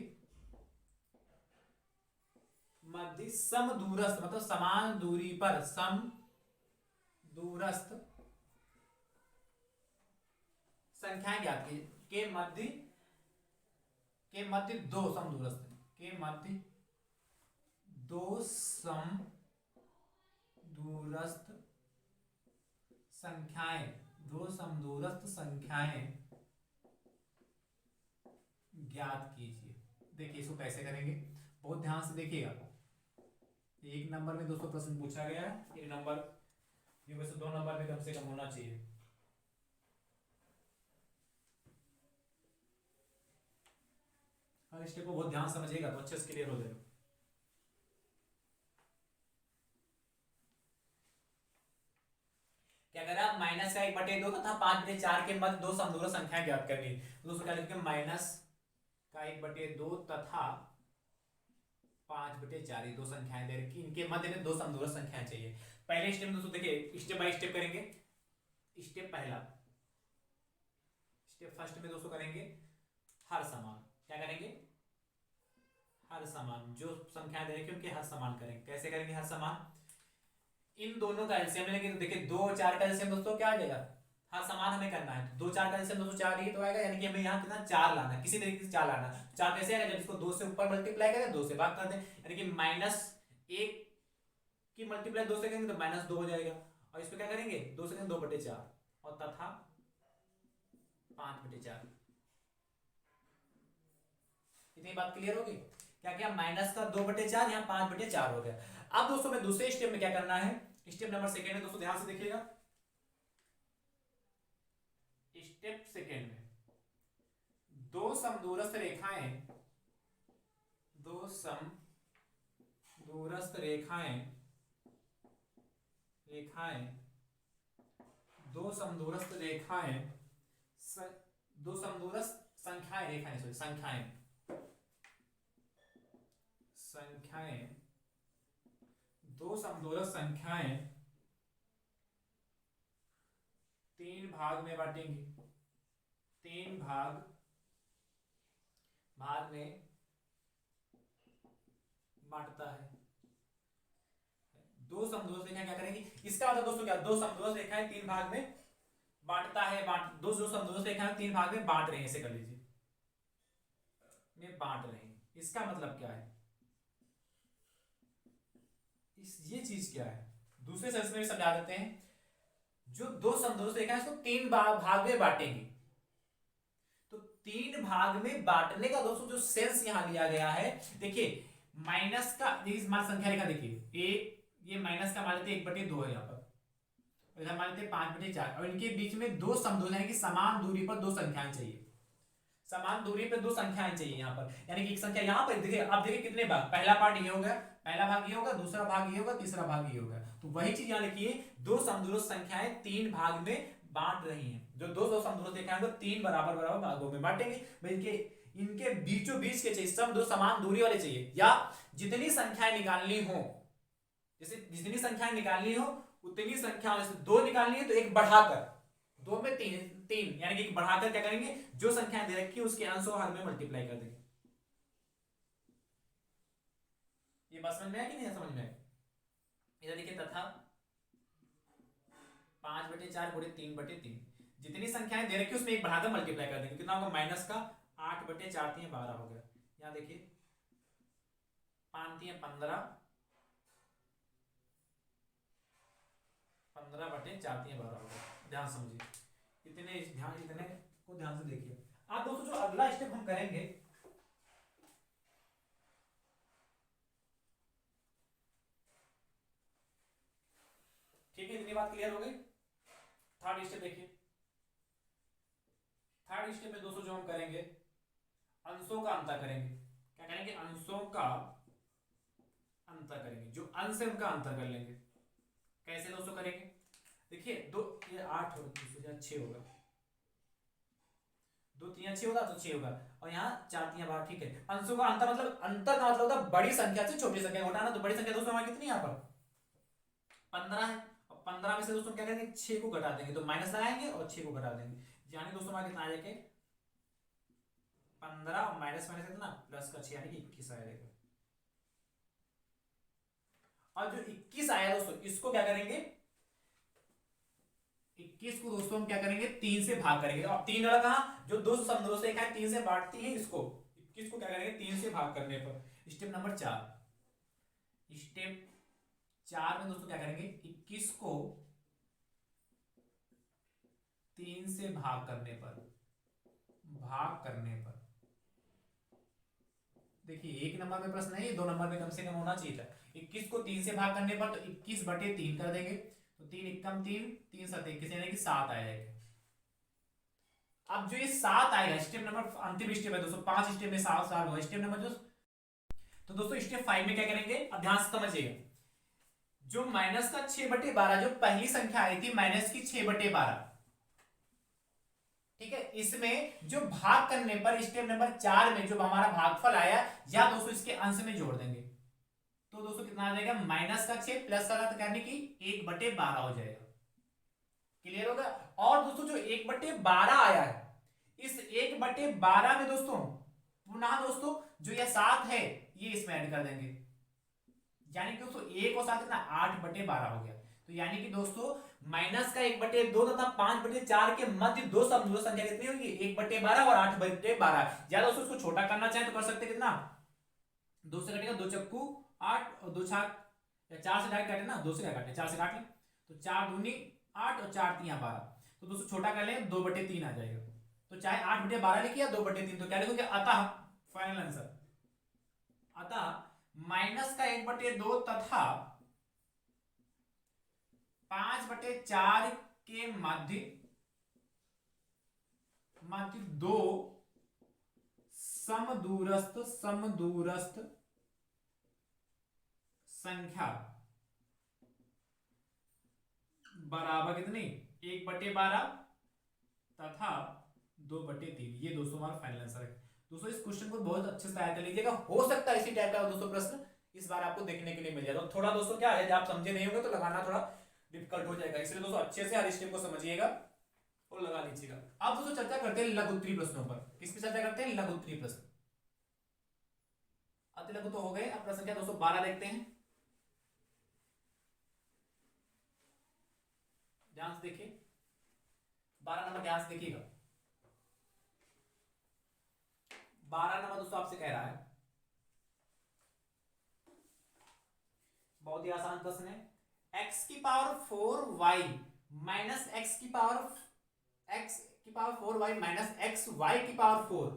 मध्य समदूरस्थ मतलब समान दूरी पर समदूरस्थ संख्याएं ज्ञात की के मध्य दो समदूरस्थ के मध्य दो समदूरस्थ संख्याएं ज्ञात कीजिए। देखिए इसको कैसे करेंगे, बहुत ध्यान से देखिएगा। एक नंबर में 200 प्रश्न पूछा गया है, एक नंबर ये वैसे 2 नंबर में कम से कम होना चाहिए। हर स्टेप को बहुत ध्यान समझिएगा तो अच्छे से क्लियर हो जाएगा। क्या कह रहा है, माइनस का 1/2 तथा 5/4 के मध्य दो समदूरस्थ संख्याएं ज्ञात करनी। दोस्तों क्या लिखेंगे, माइनस का 1/2 तथा 5/4 दो संख्याएं दे रखी, इनके मध्य में दो समदूरस्थ संख्याएं चाहिए। पहले स्टेप में दोस्तों देखिए स्टेप बाय स्टेप करेंगे। स्टेप फर्स्ट में दोस्तों करेंगे हर समान। क्या करेंगे, हर समान। जो संख्याएं दे रखी उनके हर समान करेंगे। कैसे करेंगे हर समान, इन दोनों का एलसीएम लेंगे तो देखिए 2 और 4 का एलसीएम दोस्तों क्या आ जाएगा, हर समान हमें करना है तो 2 4 का एलसीएम दोस्तों 4 ही तो आएगा, यानी कि हमें यहाँ कितना 4 लाना है, किसी तरीके से 4 लाना है। 4 कैसे आएगा, जब इसको 2 से ऊपर मल्टीप्लाई करें 2 से भाग कर दें, यानी कि -1 की मल्टीप्लाई 2 से करेंगे तो -2 हो जाएगा। और इसको क्या करेंगे 2 से करेंगे 2/4 और तथा 5/4। इतनी बात क्लियर होगी। क्या क्या, माइनस का 2/4 यहाँ 5/4 हो गया। अब दोस्तों में दूसरे स्टेप में क्या करना है, स्टेप नंबर सेकेंड में दोस्तों ध्यान से देखिएगा। स्टेप सेकेंड में दो समदूरस्थ रेखाएं दो समदूरस्थ संख्याएं तीन भाग में बांटेंगे। तीन भाग में बांटता है। दो समदूरस्थ रेखाएं क्या करेंगी, इसका मतलब दोस्तों क्या, दो समदूरस्थ रेखाएं तीन भाग में बांटता है। दो समदूरस्थ रेखाएं तीन भाग में बांट रहे हैं, ऐसे कर लीजिए, में बांट रहे हैं। इसका मतलब क्या है, ये चीज क्या है, दूसरे सेंस में भी समझा देते हैं। जो दो समदूरस्थ रेखा है इसको तीन भाग में बांटेंगे, तो तीन भाग में बांटने का दोस्तों जो सेंस यहां लिया गया है, देखिए माइनस का मान संख्या रेखा देखिए, ये माइनस का मान लेते 1/2 है यहाँ पर, इधर मान लेते 5/4 और इनके बीच में दो समदूरस्थ यानी कि समान दूरी पर दो संख्याएं चाहिए। समान दूरी पर दो संख्याएं चाहिए यहाँ पर, यानी कि एक संख्या यहाँ पर देखिए, अब देखिए कितने भाग, पहला पार्ट ये हो गया, पहला भाग ये होगा, दूसरा भाग ये होगा, तीसरा भाग ये होगा। तो वही चीज यहाँ लिखिए, दो समदूरस्थ संख्याएं तीन भाग में बांट रही हैं। जो दो समदूरस्थ रेखाएं को तीन बराबर भागों में बांटेंगे। इनके बीचों बीच के चाहिए, सब दो समान दूरी वाले चाहिए, या जितनी संख्याएं निकालनी हो, जैसे जितनी संख्याएं निकालनी हो उतनी संख्या, दो निकालनी है तो एक बढ़ाकर, दो में तीन यानी कि एक बढ़ाकर क्या करेंगे, जो संख्याएं दे रखी है उसके अंशों हर में मल्टीप्लाई कर देंगे। ये बात समझ में आया कि नहीं समझ में आया? इधर देखिए तथा 5/4 गुणे 3/3, जितनी संख्याएं दे रखी है उसमें एक बढ़ाकर मल्टीप्लाई कर देंगे। कितना होगा, माइनस का 8/4 3 12 हो गया। यहाँ देखिए 5 3 15, 15/4 3 12 हो गया। ध्यान समझिए, इतने को ध्यान से देखिए। आप दोस्तों जो अगला स्टेप हम करेंगे, ठीक है, इतनी बात क्लियर हो गई। थर्ड स्टेप देखिए, थर्ड स्टेप में दोस्तों जो हम करेंगे, अंशों का अंतर करेंगे। क्या करेंगे, अंशों का अंतर करेंगे, जो अंश है उनका अंतर कर लेंगे। कैसे दोस्तों करेंगे, देखिए दो, ये 8 होगा, 6 होगा, दो तिया 6 होगा तो 6 होगा, और यहाँ 4 तिया 12, ठीक है। अंशों का अंतर मतलब, अंतर का मतलब होता है बड़ी संख्या से छोटी संख्या घटाना। तो बड़ी संख्या दोस्तों हमारी कितनी यहाँ पर 15 है, और 15 में से दोस्तों क्या करेंगे 6 को घटा देंगे, तो माइनस लगाएंगे और 6 को घटा देंगे, यानी दोस्तों हमारा कितना आ जाएगा 15, और माइनस माइनस कितना प्लस का 6, यानी कि 21 आएगा। और जो 21 आया दोस्तों इसको क्या करेंगे, 21 को दोस्तों हम क्या करेंगे 3 से भाग करेंगे, और 3 वाला कहां जो दो समूहों से एक है 3 से बांटती है इसको, 21 को क्या करेंगे 3 से भाग करने पर। स्टेप नंबर 4, स्टेप 4 में दोस्तों क्या करेंगे 21 को 3 से भाग करने पर, देखिए एक नंबर में प्रश्न है, 2 नंबर में कम से कम होना चाहिए था। 21 को 3 से भाग करने पर तो 21 बटे 3 कर देंगे, तो 3 एकम 3, 3 7 21, यानी कि 7 आ जाएगा। अब जो ये 7 आएगा, स्टेप नंबर अंतिम स्टेप है दोस्तों, 5 स्टेप में 7 साल हुआ स्टेप नंबर जो। तो दोस्तों स्टेप 5 में क्या करेंगे, अब ध्यान से समझिएगा, जो माइनस का 6/12 जो पहली संख्या आई थी माइनस की 6/12, ठीक है, इसमें जो भाग करने पर स्टेप नंबर 4 में जो हमारा भागफल आया, या दोस्तों इसके अंश में जोड़ देंगे, तो दोस्तों कितना आ जाएगा माइनस का 6 प्लस का 7 करने की 1/12 हो जाएगा। क्लियर होगा। और दोस्तों जो 1/12 आया है, इस 1/12 में दोस्तों पुनः दोस्तों जो यह 7 है ये इसमें ऐड कर देंगे, यानी कि दोस्तों 1 और 7 कितना 8/12 हो गया। तो यानी कि दोस्तों माइनस का 1/2 तथा 5/4 के मध्य दो संख्या कितनी होगी 1/12 और 8/12। या दोस्तों उसको छोटा करना चाहे तो कर सकते कितना, 2 से कटेगा, 2 चक्कू 8 और 2 छाक, या 4 से डायरेक्ट काटे ना, 2 से क्या काटे 4 से काट ले, तो 4 दूनी 8 और 4 तिया 12, तो दोस्तों छोटा कर ले 2/3 आ जाएगा। तो चाहे 8/12 लिखिए या 2/3, तो क्या लिखोगे अतः फाइनल आंसर, अतः माइनस का 1/2 तथा 5/4 के मध्य दो समदूरस्थ संख्या बराबर कितनी 1/12 तथा 2/3। ये दोस्तों हमारा फाइनल आंसर है। दोस्तों इस क्वेश्चन को बहुत अच्छे से तैयार कर लीजिएगा, हो सकता है इसी टाइप का दोस्तों प्रश्न इस बार आपको देखने के लिए मिल जाए। तो थोड़ा दोस्तों क्या है, आप समझे नहीं होंगे तो लगाना थोड़ा डिफिकल्ट हो जाएगा, इसलिए दोस्तों अच्छे से हर स्टेप को समझिएगा और लगा लीजिएगा। अब दोस्तों चर्चा करते हैं लघु उत्तरीय प्रश्नों पर। किस पे चर्चा करते हैं, लघु उत्तरीय प्रश्न। अति लघु तो हो गए, अब प्रश्न संख्या दोस्तों 12 देखते हैं, ध्यान से देखिए 12 नंबर, ध्यान से देखिएगा 12 नंबर दोस्तों आपसे कह रहा है, बहुत ही आसान प्रश्न है, x की पावर 4y माइनस x की पावर 4y माइनस xy की पावर 4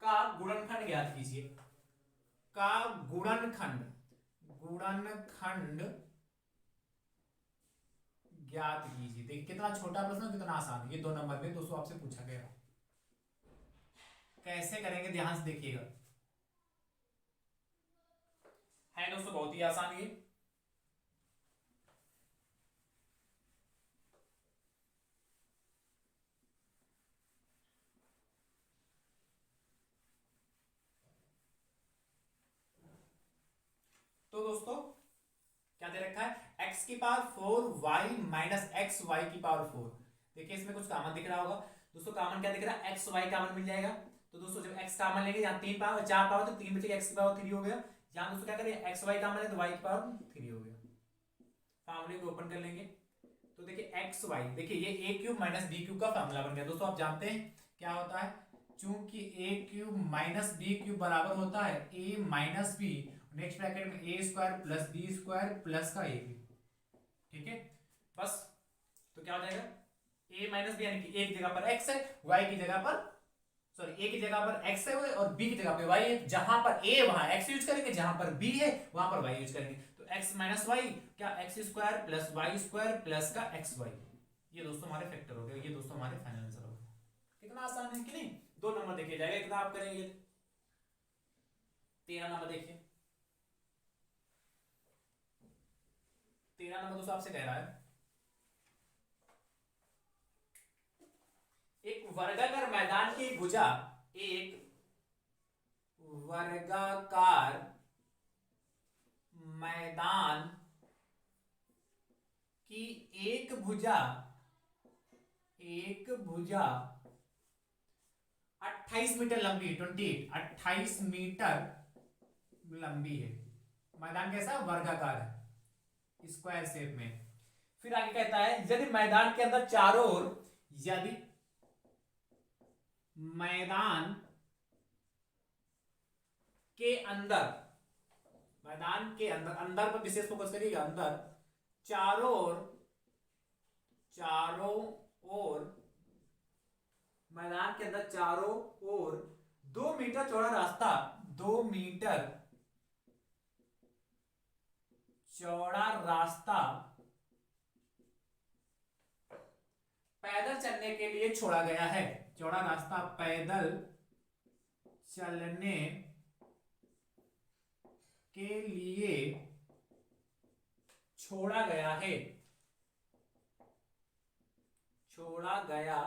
का गुणनखंड ज्ञात कीजिए, का गुणनखंड ज्ञात कीजिए। देखिए कितना छोटा प्रश्न कितना आसान है, ये 2 नंबर में दोस्तों आपसे पूछा गया। कैसे करेंगे ध्यान से देखिएगा, है दोस्तों बहुत ही आसान ये। तो दोस्तों क्या दे रखा है, x की power 4y minus x y की पावर 4। देखिए इसमें कुछ कॉमन दिख रहा होगा दोस्तों, कॉमन क्या दिख रहा है एक्स वाई कॉमन मिल जाएगा। तो दोस्तों जब x कॉमन लेंगे, यहाँ 3 पावर 4 पावर तो 3 बचेगा, x की पावर 3 हो गया। यहाँ दोस्तों क्या करें एक्स वाई कॉमन है तो y की पावर 3 हो गया। फॉर्मूले को ओपन कर लेंगे तो देखिए एक्स वाई, देखिए ये ए क्यूब माइनस बी क्यूब का फॉर्मूला बन गया। दोस्तों आप जानते हैं क्या होता है, चूंकि A cube minus B cube बराबर होता है A minus B, next bracket में A square plus B square plus का ए बी, ठीक है बस। तो क्या हो जाएगा a माइनस बी, यानी कि एक जगह पर x है, y की जगह पर सॉरी a की जगह पर x है और b की जगह पे y है। जहां पर a वहां x यूज करेंगे, जहां पर b है वहां पर y यूज करेंगे। तो x माइनस वाई क्या x square plus y square plus का एक्स वाई, ये दोस्तों हमारे फैक्टर हो गए, ये दोस्तों हमारे फाइनल आंसर हो गए। कितना आसान है कि नहीं, 2 नंबर देखिए जाएगा, कितना आप करेंगे 13 नंबर देखिए, 13 नंबर दोस्तों आपसे कह रहा है एक वर्गाकार मैदान की भुजा, एक वर्गाकार मैदान की एक भुजा 28 मीटर लंबी, 28 मीटर लंबी है। मैदान कैसा वर्गाकार है, स्क्वायर शेप में। फिर आगे कहता है यदि मैदान के अंदर चारों ओर, यदि मैदान के अंदर, मैदान के अंदर, अंदर पर विशेष फोकस करिएगा, अंदर चारों ओर, मैदान के अंदर चारों ओर 2 मीटर चौड़ा रास्ता, 2 मीटर चौड़ा रास्ता पैदल चलने के लिए छोड़ा गया है। चौड़ा रास्ता पैदल चलने के लिए छोड़ा गया है, छोड़ा गया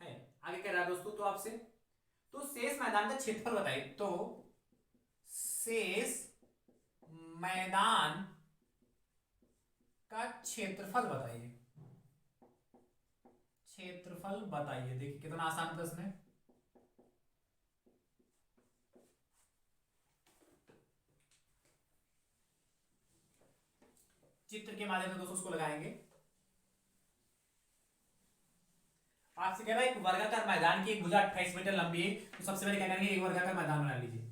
है। आगे कह रहा है दोस्तों तो आपसे, तो शेष मैदान का क्षेत्रफल बताइए। तो शेष मैदान का क्षेत्रफल बताइए, क्षेत्रफल बताइए। देखिए कितना आसान प्रश्न है। चित्र के माध्यम से दोस्तों उसको लगाएंगे। आपसे कह रहा है एक वर्गाकार मैदान की एक भुजा 28 मीटर लंबी है, तो सबसे पहले क्या करेंगे, एक वर्गाकार मैदान बना लीजिए।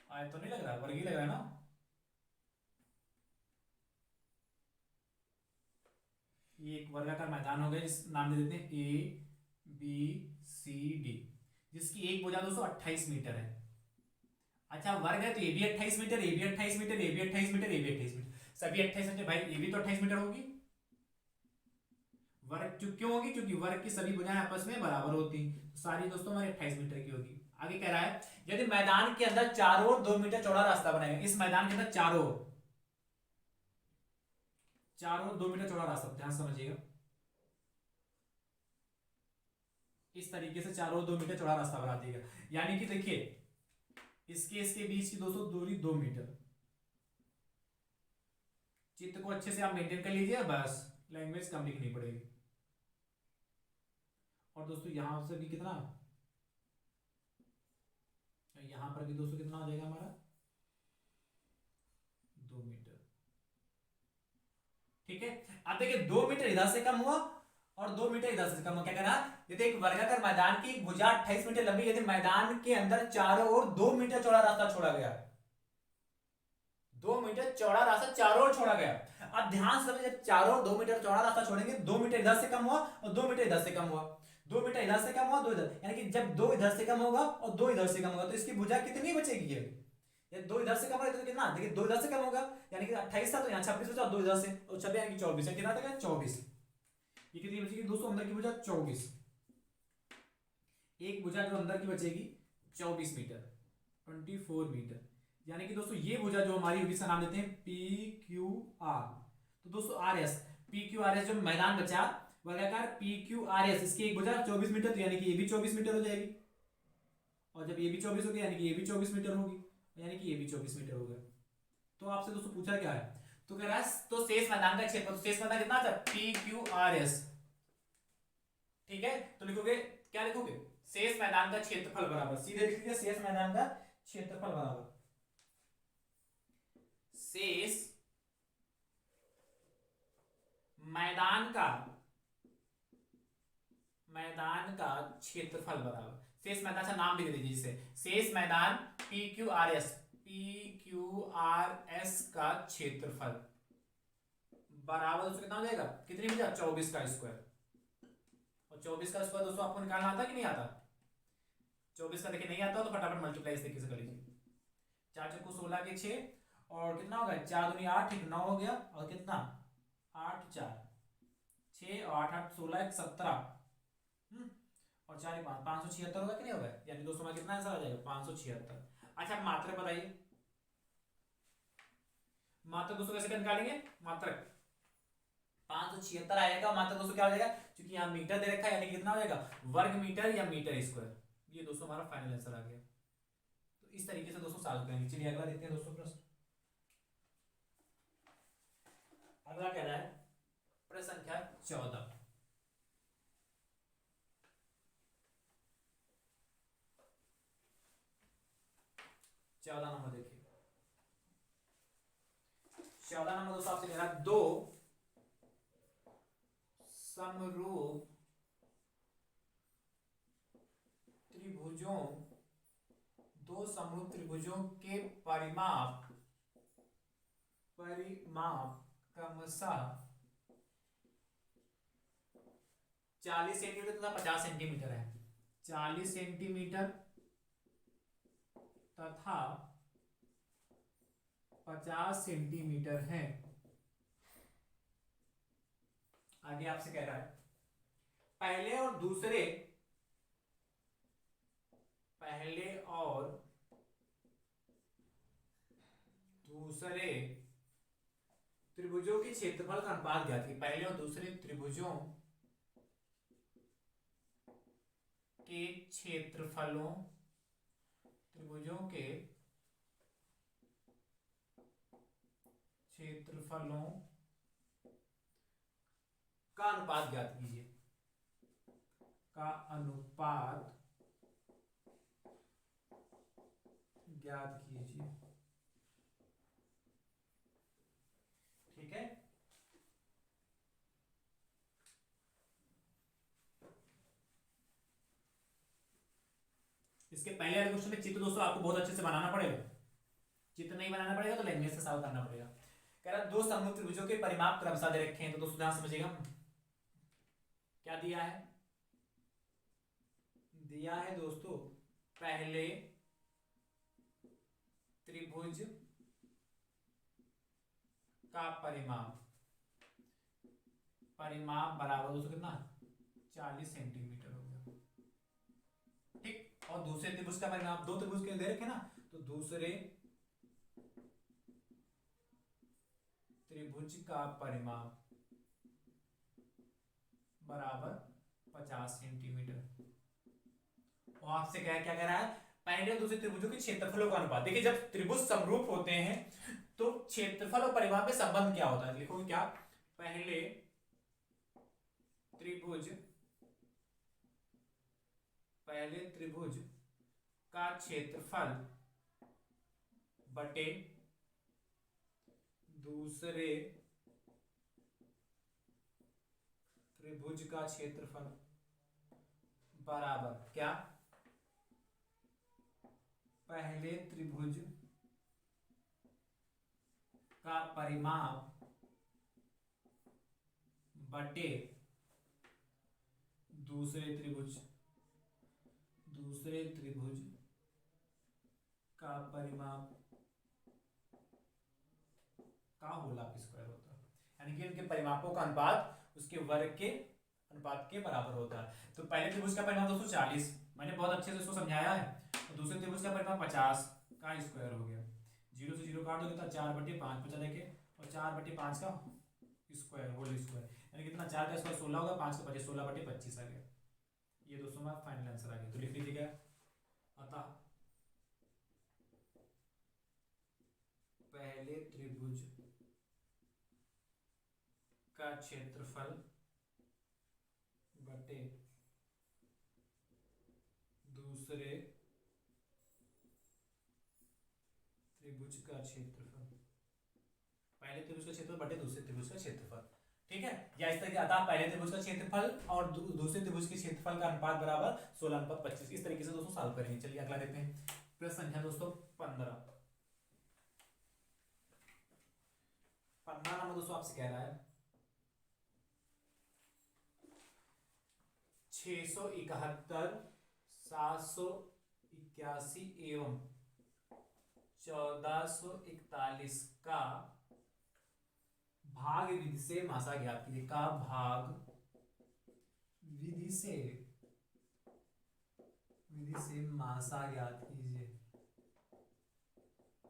आए तो नहीं लग रहा, वर्गी लग रहा है ना। ये एक वर्गाकार मैदान हो गया, जिस नाम दे देते हैं ABCD, जिसकी एक भुजा दोस्तों 28 मीटर है। अच्छा वर्ग है तो ये भी 28 मीटर, ये भी 28 मीटर, ये भी 28 मीटर, ये भी 28 मीटर, सभी 28 मीटर। भाई ये भी तो 28 मीटर होगी। वर्ग क्यों होगी, क्योंकि वर्ग की सभी भुजाएं आपस में बराबर होती, तो सारी दोस्तों हमारी 28 मीटर की होगी। आगे कह रहा है यदि मैदान के अंदर चारों ओर 2 मीटर चौड़ा रास्ता बनाएगा, इस मैदान के अंदर चारों ओर 2 मीटर चौड़ा रास्ता, ध्यान समझिएगा, इस तरीके से चारों ओर 2 मीटर चौड़ा रास्ता बना देगा। यानी कि देखिए इसके बीच की दोस्तों दूरी 2 मीटर। चित्र को अच्छे से आप मेंटेन कर लीजिए, बस लैंग्वेज कम लिखनी पड़ेगी। और दोस्तों यहां से भी कितना, यहां पर भी दोस्तों कितना हो जाएगा हमारा 2 मीटर। ठीक है, अब देखिए 2 मीटर इधर से कम हुआ और 2 मीटर इधर से कम हुआ। क्या करना, यदि एक वर्गाकार मैदान की भुजा 28 मीटर लंबी, यदि मैदान के अंदर चारों ओर 2 मीटर चौड़ा रास्ता छोड़ा गया, 2 मीटर चौड़ा रास्ता चारों ओर छोड़ा गया। अब ध्यान से जब चारों 2 मीटर चौड़ा रास्ता छोड़ेंगे, 2 मीटर इधर से कम हुआ और 2 मीटर इधर से कम हुआ, 2 मीटर इधर से कम हुआ, 2 इधर, यानी कि जब 2 इधर से कम होगा और 2 इधर से कम होगा तो इसकी भुजा कितनी बचेगी, ये 2 इधर से कम होगा तो कितना, देखिए 2 इधर से कम होगा यानी कि 28 था तो यहाँ 26 बचा, 2 इधर से और 26 यानी कि 24 है, कितना था 24। ये कितनी बचेगी दोस्तों, अंदर की भुजा 24, एक भुजा जो अंदर की बचेगी 24 मीटर, 24 मीटर। यानी कि दोस्तों ये भुजा जो हमारी होगी इसका नाम देते हैं PQR। तो दोस्तों RS, PQRS जो मैदान बचा वर्गाकार PQRS, इसकी एक भुजा 24 मीटर, तो यानी कि ये भी 24 मीटर हो जाएगी, और जब ये भी 24 हो गया यानी कि ये भी 24 मीटर होगी, यानी कि ये भी 24 मीटर हो गया। तो आपसे दोस्तों पूछा क्या है, तो कह रहा है तो शेष मैदान का क्षेत्रफल, शेष मैदान कितना था PQRS। ठीक है, तो लिखोगे क्या, लिखोगे शेष मैदान का क्षेत्रफल बराबर, सीधे लिख दिया शेष मैदान का क्षेत्रफल बराबर शेष मैदान का क्षेत्रफल बराबर, शेष मैदान का नाम भी दे दीजिए जिसे शेष मैदान PQRS का क्षेत्रफल बराबर दोस्तों कितना हो जाएगा, कितनी भुजा 24 का स्क्वायर। और 24 का स्क्वायर दोस्तों आपको निकालना आता कि नहीं आता, 24 का देखिए नहीं आता तो फटाफट मल्टीप्लाई इस तरीके से कर लीजिए, 4 चक्कू 16 के 6 और कितना हो गया 4 दूनी 8, एक 9 हो गया और कितना 8 4 6 और 8 8 16 1 17 और 4 5 576 होगा कि नहीं होगा, यानी दोस्तों कितना आंसर आ जाएगा 576। अच्छा मात्रा बताइए, मात्रक 200 कैसे निकालेंगे, मात्रक 576 आएगा, मात्रक 200 क्या हो जाएगा, क्योंकि यहाँ मीटर दे रखा है यानी कितना हो जाएगा, वर्ग मीटर या मीटर स्क्वायर। ये दोस्तों हमारा फाइनल आंसर आ गया। तो इस तरीके से दोस्तों सॉल्व करेंगे। चलिए अगला देखते हैं दोस्तों प्रश्न। अगला कह रहा है प्रश्न संख्या 14। चौदह नंबर देखिए, 14 नंबर दोस्तों आपसे कह रहा है दो समरूप त्रिभुजों, दो समरूप त्रिभुजों के परिमाप क्रमशः 40 सेंटीमीटर तथा 50 सेंटीमीटर है। 40 सेंटीमीटर तथा 50 सेंटीमीटर है। आगे आपसे कह रहा है पहले और दूसरे त्रिभुजों के क्षेत्रफल का अनुपात ज्ञात कीजिए। पहले और दूसरे त्रिभुजों के क्षेत्रफलों का अनुपात ज्ञात कीजिए, का अनुपात ज्ञात कीजिए। ठीक है, इसके पहले वाले क्वेश्चन में चित्र दोस्तों आपको बहुत अच्छे से बनाना पड़ेगा। चित्र नहीं बनाना पड़ेगा तो लैंग्वेज से सॉल्व करना पड़ेगा। कह रहा दो समरूप त्रिभुजों के परिमाप क्रमशः दे रखे हैं, तो दोस्तों ध्यान समझिएगा क्या दिया है। दिया है दोस्तों पहले त्रिभुज का परिमाप बराबर दोस्तों कितना, 40 सेंटीमीटर हो गया। ठीक, और दूसरे त्रिभुज का परिमाप, दो त्रिभुज के दे रखे ना, तो दूसरे त्रिभुज का परिमाप बराबर 50 सेंटीमीटर। और आपसे क्या क्या कह रहा है, पहले और दूसरे त्रिभुजों के क्षेत्रफलों का अनुपात। देखिए जब त्रिभुज समरूप होते हैं तो क्षेत्रफल और परिमाप में संबंध क्या होता है, लिखोगे क्या, पहले त्रिभुज का क्षेत्रफल बटे दूसरे त्रिभुज का क्षेत्रफल बराबर क्या, पहले त्रिभुज का परिमाप बटे दूसरे त्रिभुज का परिमाप का होल स्क्वायर होता है। यानी कि उनके परिमापों का अनुपात उसके वर्ग के अनुपात के बराबर होता है। तो पहले त्रिभुज का परिमाप दोस्तों 40, मैंने बहुत अच्छे से इसको समझाया है, और दूसरे त्रिभुज का परिमाप 50 का स्क्वायर हो गया। 0 से 0 काट दोगे तो 4/5 बचा देखे, और 4/5 का स्क्वायर होल स्क्वायर यानी कितना, 4 का स्क्वायर 16 होगा, 5 का 25, 16/25 आ गया। ये दोस्तों हमारा फाइनल आंसर आ गया। तो लिख लीजिएगा, अतः पहले त्रिभुज का क्षेत्रफल बटे दूसरे त्रिभुज का क्षेत्रफल, पहले त्रिभुज का क्षेत्रफल बटे दूसरे त्रिभुज का क्षेत्रफल। ठीक है, या इस तरह के, अतः पहले त्रिभुज का क्षेत्रफल और दूसरे त्रिभुज के क्षेत्रफल का अनुपात बराबर 16:25। इस तरीके से दोस्तों सॉल्व करेंगे। चलिए अगला देखते हैं प्रश्न संख्या दोस्तों 15। 15 नंबर दोस्तों आपसे कह रहा है 671, 781 एवं 1441 का भाग विधि से मासा ज्ञात कीजिए। का भाग विधि से मासा ज्ञात कीजिए।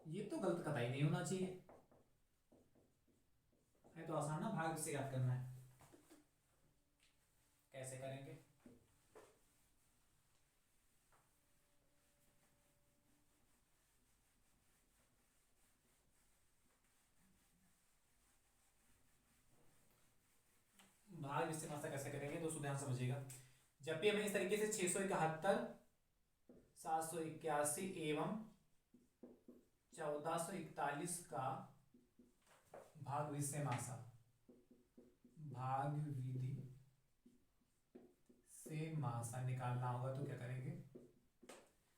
ये तो गलत कतई नहीं होना चाहिए, है तो आसान ना, भाग से याद करना है। कैसे करेंगे? भाग इससे मासा कैसे करेंगे दोस्तों, ध्यान समझिएगा। जब भी हमें इस तरीके से 671, 781 एवं 1441 का भाग विषय मासा, भाग विधि से मासा निकालना होगा तो क्या करेंगे,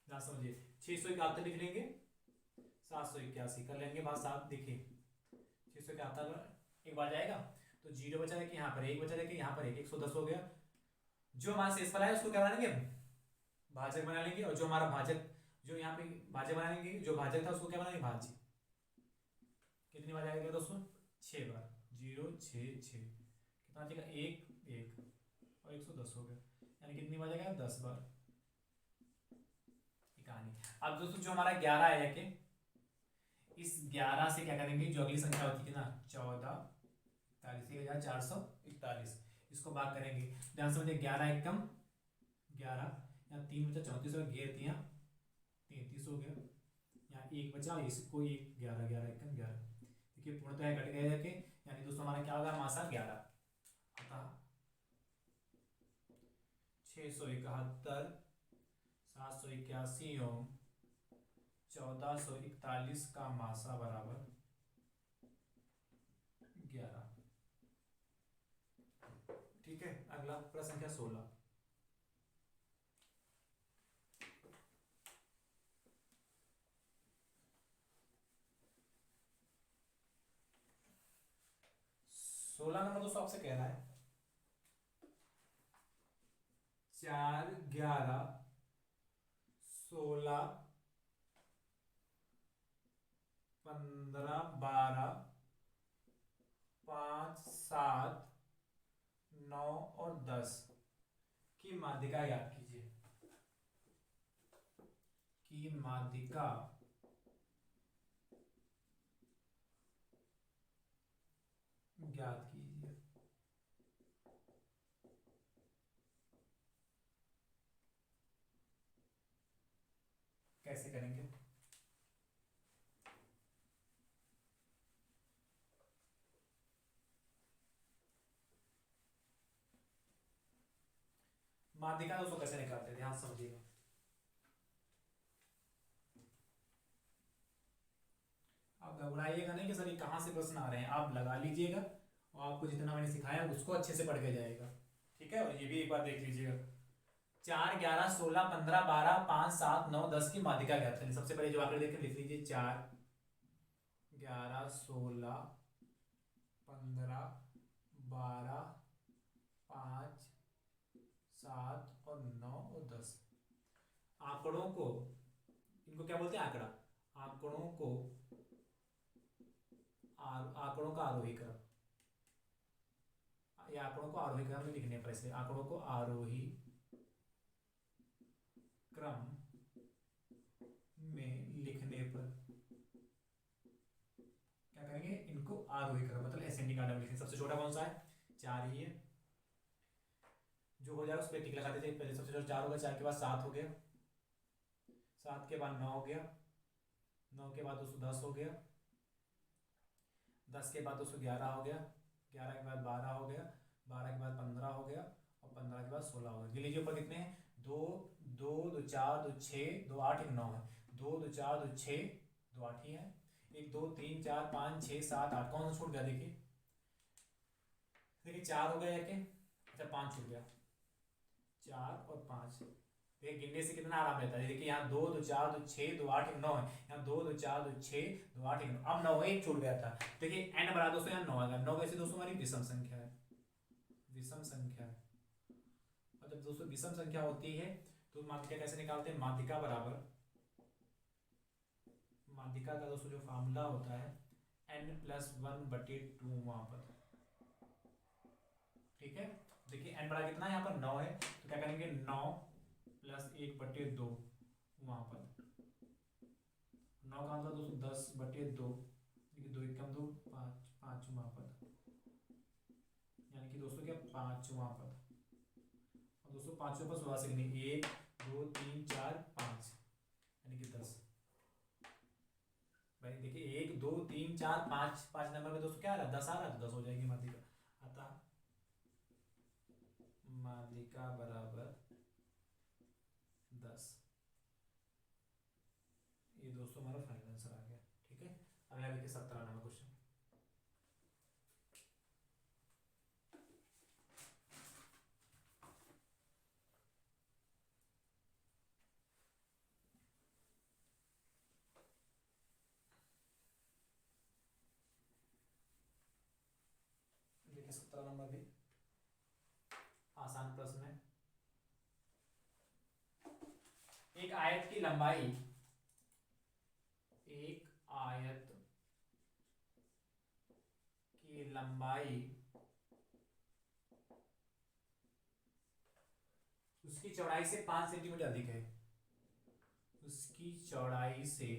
ध्यान समझिए। 671 लिख लेंगे, 781 कर लेंगे, बात साफ देखिए। 671 एक बार जाएगा तो जीरो बचा देखिए, यहाँ पर एक बचा देखिए, यहाँ पर एक, 110 हो गया। जो हमारा शेष वाला है उसको क्या बना लेंगे, भाजक बना लेंगे। और जो हमारा भाजक, जो यहाँ पे भाजक बना लेंगे, जो भाजक था उसको क्या बनाएंगे, भाज्य। कितनी बार जाएगा दोस्तों, 6 बार। 0 6 6 कितना आ जाएगा, 1 1 और 110 हो गया, यानी कितनी बार जाएगा, 10 बार। कहानी। अब दोस्तों जो हमारा 11 है कि इस 11 से क्या करेंगे, जो अगली संख्या होती है ना 14 441, इसको भाग करेंगे। ध्यान समझिए, 11 एकम 11, यहाँ 3 बचा 34 और 11 33 हो गया, यहाँ 1 बचा, इसको 1 11 11 एकम 11। देखिए पूर्णतः घट गया जाके, यानी दोस्तों हमारा क्या होगा, मासा 11। अतः 671, 781 एवं 1441 का मासा बराबर 11। ठीक है, अगला प्रश्न संख्या 16। नंबर दोस्तों आपसे कह रहा है 4 11 16 15 12 5 7 9 और 10 की माध्यिका याद कीजिए, की माध्यिका ज्ञात कीजिए। कैसे करेंगे, माध्यिका दोस्तों कैसे निकालते हैं, ध्यान समझिएगा। आप घबराइएगा नहीं कि सर ये कहाँ से प्रश्न आ रहे हैं, आप लगा लीजिएगा और आपको जितना मैंने सिखाया उसको अच्छे से पढ़ के जाएगा। ठीक है, और ये भी एक बार देख लीजिएगा। 4 11 16 15 12 5 7 9 10 की माध्यिका ज्ञात करें। सबसे पहले जो आंकड़े देख लिख लीजिए, 4 11 16 15 12 5 7 और 9 और 10 आंकड़ों को, इनको क्या बोलते हैं, आंकड़ा, आंकड़ों को आंकड़ों का आरोही क्रम, या आंकड़ों को आरोही क्रम में लिखने पर, ऐसे आंकड़ों को आरोही क्रम में लिखने पर क्या करेंगे, इनको आरोही क्रम मतलब असेंडिंग ऑर्डर में लिखेंगे। सबसे छोटा कौन सा है, 4 ही है, जो हो जाएगा उस पर टिक लगा देते हैं। पहले सबसे छोटा 4 होगा, 4 के बाद 7 हो गया, 7 के बाद 9 हो गया, 9 के बाद 210 हो गया, 10 के बाद 211 हो गया, 11 के बाद 12 हो गया, 12 के बाद 15 हो गया और 15 के बाद 16 हो गया। गिन लीजिए ऊपर कितने हैं, 2 2 2 4 2 6 2 8 1 9 है, 2 2 4 2 6 2 8 ही है, 1 2 3 4 5 6 7 8 कौन सा छूट गया, देखिए देखिए 4 हो गया क्या, अच्छा 5 छूट गया, 4 और 5। देखिए गिनने से कितना आराम रहता है। देखिए यहाँ 2 2 4 2 6 2 8 1 9 है, यहाँ 2 2 4 2 6 2 8 1 9, अब 9 एक छूट गया था। देखिए n बराबर दोस्तों यहाँ 9 आएगा। 9 वैसे दोस्तों हमारी विषम संख्या है, विषम संख्या है। और जब दोस्तों विषम संख्या होती है तो माध्यिका कैसे निकालते हैं, माध्यिका बराबर, माध्यिका का दोस्तों जो फार्मूला होता है n+1/2 वहां पर। ठीक है, देखिए n बड़ा कितना है, यहाँ पर 9 है, तो क्या करेंगे 9 + 1/2 वहां पर। 9 का मतलब दोस्तों 10/2, देखिए 2 × 2 5 5 वहां पर कि दोस्तों क्या पांचवा पद। और दोस्तों पांचवें पद 16 से गिने 1 2 3 4 5 यानी कि 10। भाई देखिए 1 2 3 4 5 5 नंबर में दोस्तों क्या आ रहा है 10 आ रहा है तो 10 हो जाएगी माध्यिका। अतः माध्यिका बराबर 10। ये दोस्तों हमारा फाइनल आंसर आ गया। ठीक है, अगला देखिए 17 नंबर क्वेश्चन। देखिए 17 नंबर भी आसान प्रश्न है। एक आयत की लंबाई, एक आयत की लंबाई उसकी चौड़ाई से 5 सेंटीमीटर अधिक है। उसकी चौड़ाई से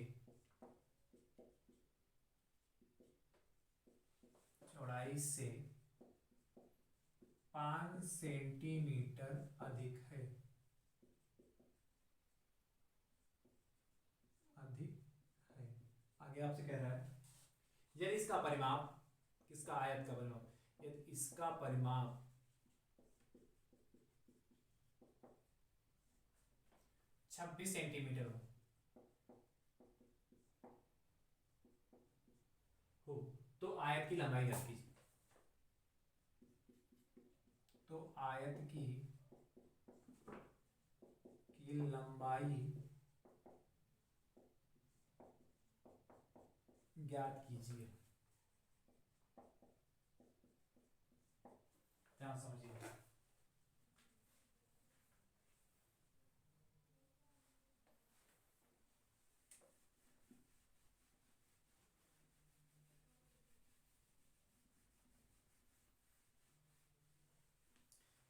5 सेंटीमीटर अधिक है। आगे आपसे कह रहा है यदि इसका परिमाप, किसका आयत का परिमाप, यदि इसका परिमाप 26 सेंटीमीटर हो तो आयत की लंबाई ज्ञात कीजिए। तो आयत की लंबाई ज्ञात कीजिए। ध्यान समझिए।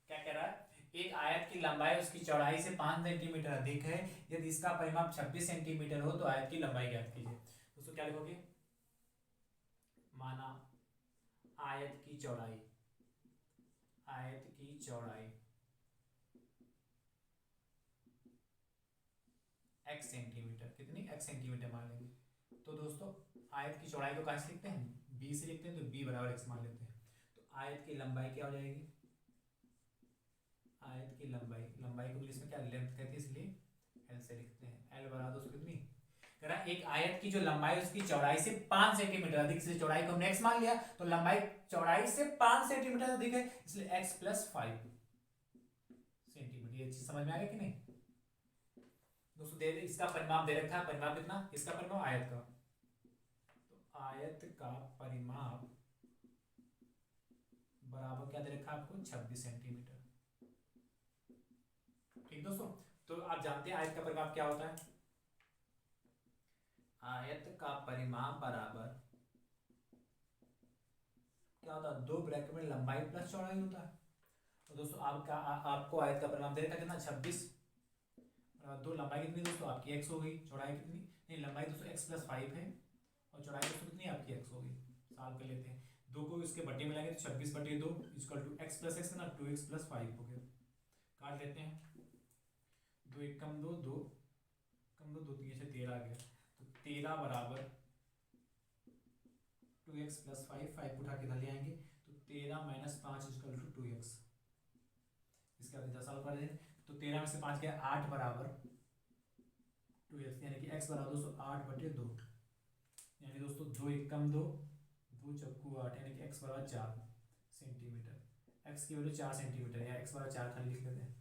क्या कह रहा है, एक आयत की लंबाई उसकी चौड़ाई से 5 सेंटीमीटर अधिक है, यदि इसका परिमाप 26 सेंटीमीटर हो तो आयत की लंबाई ज्ञात कीजिए। दोस्तों क्या लिखोगे, माना आयत की चौड़ाई, आयत की चौड़ाई x सेंटीमीटर, कितनी x सेंटीमीटर मान लेंगे। तो दोस्तों आयत की चौड़ाई को कहां से लिखते हैं, b से लिखते हैं, तो b बराबर x मान लेते हैं। तो आयत की लंबाई क्या हो जाएगी, आयत की लंबाई, लंबाई को इंग्लिश में क्या लेंथ कहते हैं, इसलिए l से लिखते हैं। l बराबर दोस्तों कितनी, कह रहा एक आयत की जो लंबाई उसकी चौड़ाई से 5 सेंटीमीटर अधिक, से चौड़ाई को हमने x मान लिया, तो लंबाई चौड़ाई से 5 सेंटीमीटर अधिक है, इसलिए x + 5 सेंटीमीटर। ये चीज समझ में आ गई कि नहीं दोस्तों। दे इसका परिमाप दे रखा है, परिमाप कितना, इसका परिमाप आयत का, तो आयत का परिमाप बराबर क्या दे रखा है आपको, 26 सेंटीमीटर। ठीक दोस्तों, तो आप जानते हैं आयत का परिमाप क्या होता है, आयत का परिमाप बराबर क्या होता है, 2 ब्रैकेट में लंबाई प्लस चौड़ाई होता है। तो दोस्तों आपको आयत का परिमाप दे रखा कितना, 26, दो लंबाई कितनी दोस्तों आपकी x हो गई, चौड़ाई कितनी, नहीं लंबाई दोस्तों x + 5 है और चौड़ाई दोस्तों कितनी आपकी x हो गई। सॉल्व कर लेते हैं, दो को इसके बट्टे में लाएंगे तो 26/2 = x + x ना 2x + 5 हो गया। काट लेते हैं, 2 1 कम 2 2 कम 2 2 3 से 13 आ गया, तो 13 बराबर 2x + 5, 5 उठा के इधर ले आएंगे तो 13 - 5 = 2x। इसका इधर सॉल्व कर दें तो 13 में से 5 गया 8 बराबर 2x, यानी कि x बराबर दोस्तों 8/2, यानी दोस्तों 2 1 कम 2 2 चक्कू 8, यानी कि x बराबर 4 सेंटीमीटर। x की वैल्यू 4 सेंटीमीटर, या x बराबर 4 खाली लिख लेते हैं।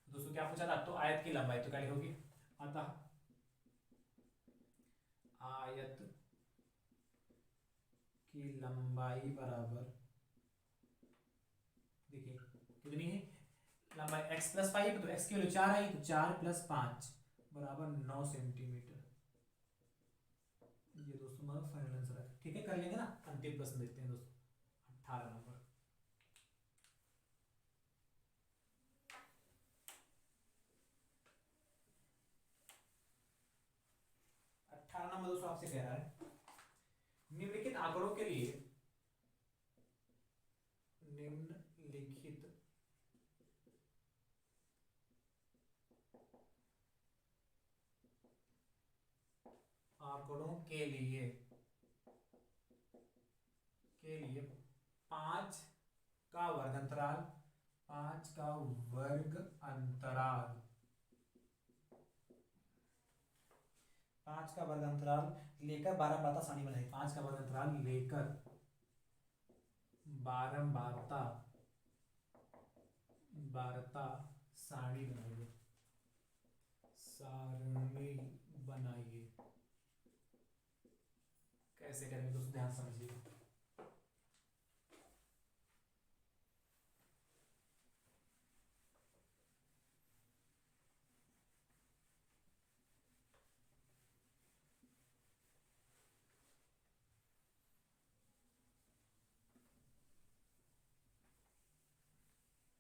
तो दोस्तों क्या पूछा था, तो आयत की लंबाई, तो क्या लिखोगे, अतः आयत की लंबाई बराबर, देखिए कितनी है लंबाई, x + 5, तो x की वैल्यू 4 आई, तो 4 + 5 बराबर 9 सेंटीमीटर। ये दोस्तों हमारा फाइनल आंसर है। ठीक है, कर लेंगे ना। अंतिम प्रश्न देखते हैं दोस्तों, 18 नंबर। 18 नंबर दोस्तों आपसे कह रहा है निम्नलिखित आंकड़ों के लिए, निम्नलिखित आंकड़ों के लिए 5 का वर्ग अंतराल, 5 का वर्ग अंतराल, 5 का वर्ग अंतराल लेकर बारंबारता सारणी बनाई। 5 का वर्ग अंतराल लेकर बारंबारता सारणी बनाइए, कैसे करेंगे दोस्तों ध्यान समझिए।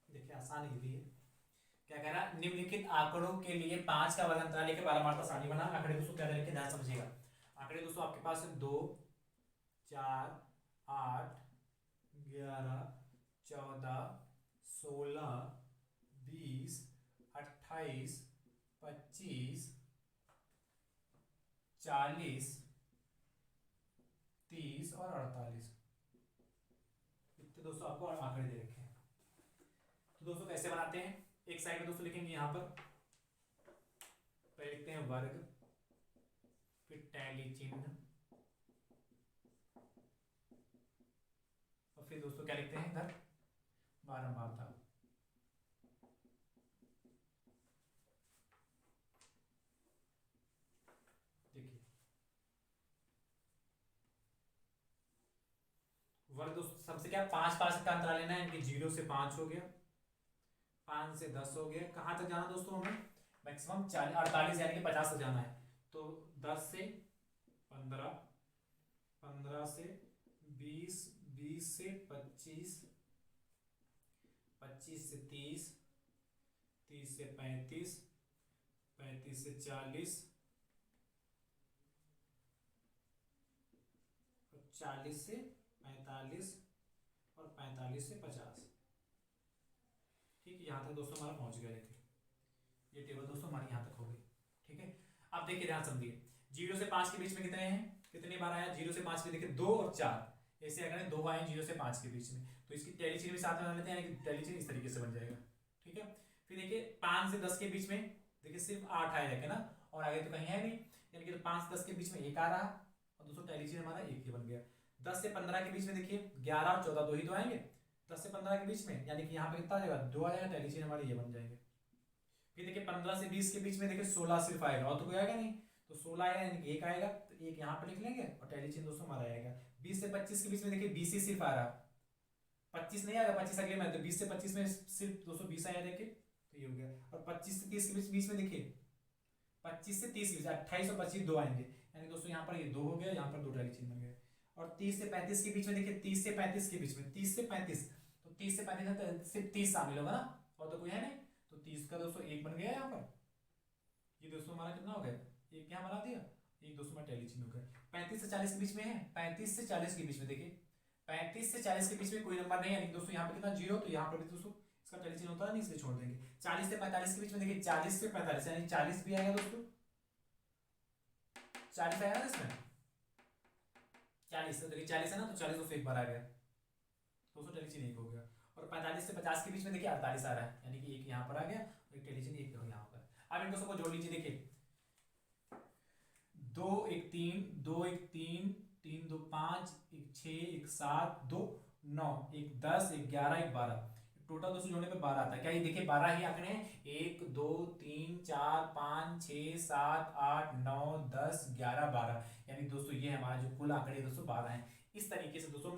देखिए आसान ये भी है। क्या कह रहा है, निम्नलिखित आंकड़ों के लिए 5 का वर्ग अंतराल लेकर बारंबारता सारणी बना। आंकड़े दोस्तों क्या लिखे ध्यान समझिएगा। आंकड़े दोस्तों आपके पास 2, 4, 8, 11, 14, 16, 20, 28, 25, 40, 30 और 48। इतने दोस्तों आपको आंकड़े दे रखे हैं। तो दोस्तों कैसे बनाते हैं, एक साइड में दोस्तों लिखेंगे यहां पर पहले लिखते हैं वर्ग, फिर टैली चिन्ह, और फिर दोस्तों क्या लिखते हैं इधर बारंबारता। देखिए वर्ग दोस्तों सबसे क्या 5 का अंतराल लेना है, 0 से 5 हो गया, 5 से 10 हो गया। कहां तक जाना दोस्तों हमें, मैक्सिमम 48 यानी कि 50 तक जाना है। तो 10 से 15, 15 से 20, 20 से 25, 25 से 30, 30 से 35, 35 से 40, 40 से 45 और 45 से 50। ठीक है, यहाँ तक दोस्तों हमारा पहुंच गया। देखिए ये टेबल दोस्तों हमारी यहाँ तक हो गई। ठीक है, अब देखिए ध्यान समझिए, 0 से 5 के बीच में कितने हैं, कितनी बार आया 0 से 5 में, देखिए 2 और 4 ऐसे अगर 2 आए 0 से 5 के बीच में, तो इसकी टैली चिन्ह भी साथ में बना लेते हैं, यानी कि टैली चिन्ह इस तरीके से बन जाएगा। ठीक है, फिर देखिए 5 से 10 के बीच में देखिए सिर्फ 8 आया ना, और आगे तो कहीं है नहीं, यानी कि 5 से 10 के बीच में 1 आ रहा, और दोस्तों टैली चिन्ह हमारा 1 ही बन गया। 10 से 15 के बीच में देखिए 11 और 14 दो ही तो आएंगे, 10 से 15 के बीच में, यानी कि यहाँ पे कितना आ जाएगा 2 आ जाएगा, टैली चिन्ह हमारे ये बन जाएंगे। फिर देखिए 15 से 20 के बीच में देखिए 16 सिर्फ आएगा, और तो कोई आएगा नहीं, तो 16 आएगा यानी कि 1 आएगा, तो 1 यहाँ पे लिख लेंगे और टैली चिन्ह दोस्तों हमारा आएगा। 20 से 25 के बीच में देखिए 20 ही सिर्फ आ रहा, 25 नहीं आएगा, 25 अगले में, तो 20 से 25 में सिर्फ 220 आया देखिए, तो ये हो गया। और 25 से 30 के बीच में देखिए 25 से 30 के बीच 28 और 25 दो आएंगे, यानी दोस्तों यहाँ पर ये 2 हो गया, यहाँ पर 2 टैली चिन्ह बन गए। और 30 से 35 के बीच में देखिए 30 से 35 के बीच में 30 से 35, तो 30 से 35 में तो सिर्फ 30 शामिल होगा ना, और तो कोई है नहीं, तो 30 का दोस्तों 1 बन गया यहाँ पर। ये दोस्तों हमारा कितना हो गया, 1 यहाँ बना दिया, 1 दोस्तों हमारा टैली चिन्ह हो गया। 35 से 40 के बीच में है, 35 से 40 के बीच में देखिए 35 से 40 के बीच में कोई नंबर नहीं है, दोस्तों यहाँ पे कितना 0, तो यहाँ पर भी दोस्तों इसका टैली चिन्ह होता है नहीं, इसलिए छोड़ देंगे। 40 से 45 के बीच में देखिए 40 से 45 यानी 40 भी आएगा दोस्तों, 40 आएगा ना इसमें, 40 तो देखिए 40 है ना, तो 40 दोस्तों 1 बार आ गया, दोस्तों टैली चिन्ह 1 हो गया। और 45 से 50 के बीच में देखिए 48 आ रहा है, यानी कि 1 यहाँ पर आ गया और एक टैली चिन्ह 1 यहाँ पर। अब इन दोस्तों को जोड़ लीजिए, देखिए 2 1 3, 2 1 3, 3 2 5, 1 6, 1 7, 2 9, 1 10, 1 11, 1 12, टोटल दोस्तों जोड़ने पे 12 आता है। क्या ये देखिए 12 ही आंकड़े हैं, 1 2 3 4 5 6 7 8 9 10 11 12, यानी दोस्तों ये हमारा जो कुल आंकड़े दोस्तों 12 हैं। इस तरीके से दोस्तों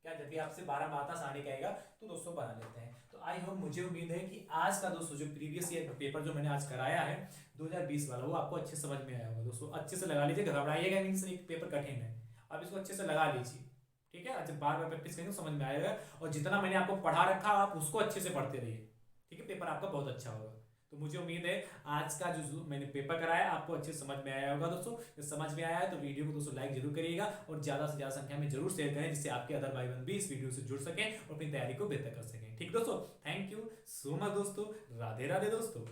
क्या जब भी आपसे 12 बारह सारणी कहेगा तो दोस्तों बना लेते हैं। तो आई होप, मुझे उम्मीद है कि आज का दोस्तों जो प्रीवियस ईयर पेपर जो मैंने आज कराया है 2020 वाला, वो आपको अच्छे समझ में आया होगा। दोस्तों अच्छे से लगा लीजिए, घबराइएगा नहीं, सिर्फ पेपर कठिन है, आप इसको अच्छे से लगा लीजिए। ठीक है, जब बार बार प्रैक्टिस करेंगे समझ में आएगा, और जितना मैंने आपको पढ़ा रखा आप उसको अच्छे से पढ़ते रहिए। ठीक है, पेपर आपका बहुत अच्छा होगा। तो मुझे उम्मीद है आज का जो मैंने पेपर कराया आपको अच्छे समझ में आया होगा। दोस्तों जब समझ में आया है तो वीडियो को दोस्तों लाइक जरूर करिएगा, और ज्यादा से ज्यादा संख्या में जरूर शेयर करें, जिससे आपके अदर भाई बहन भी इस वीडियो से जुड़ सकें और अपनी तैयारी को बेहतर कर सकें। ठीक दोस्तों, थैंक यू सो मच दोस्तों, राधे राधे दोस्तों।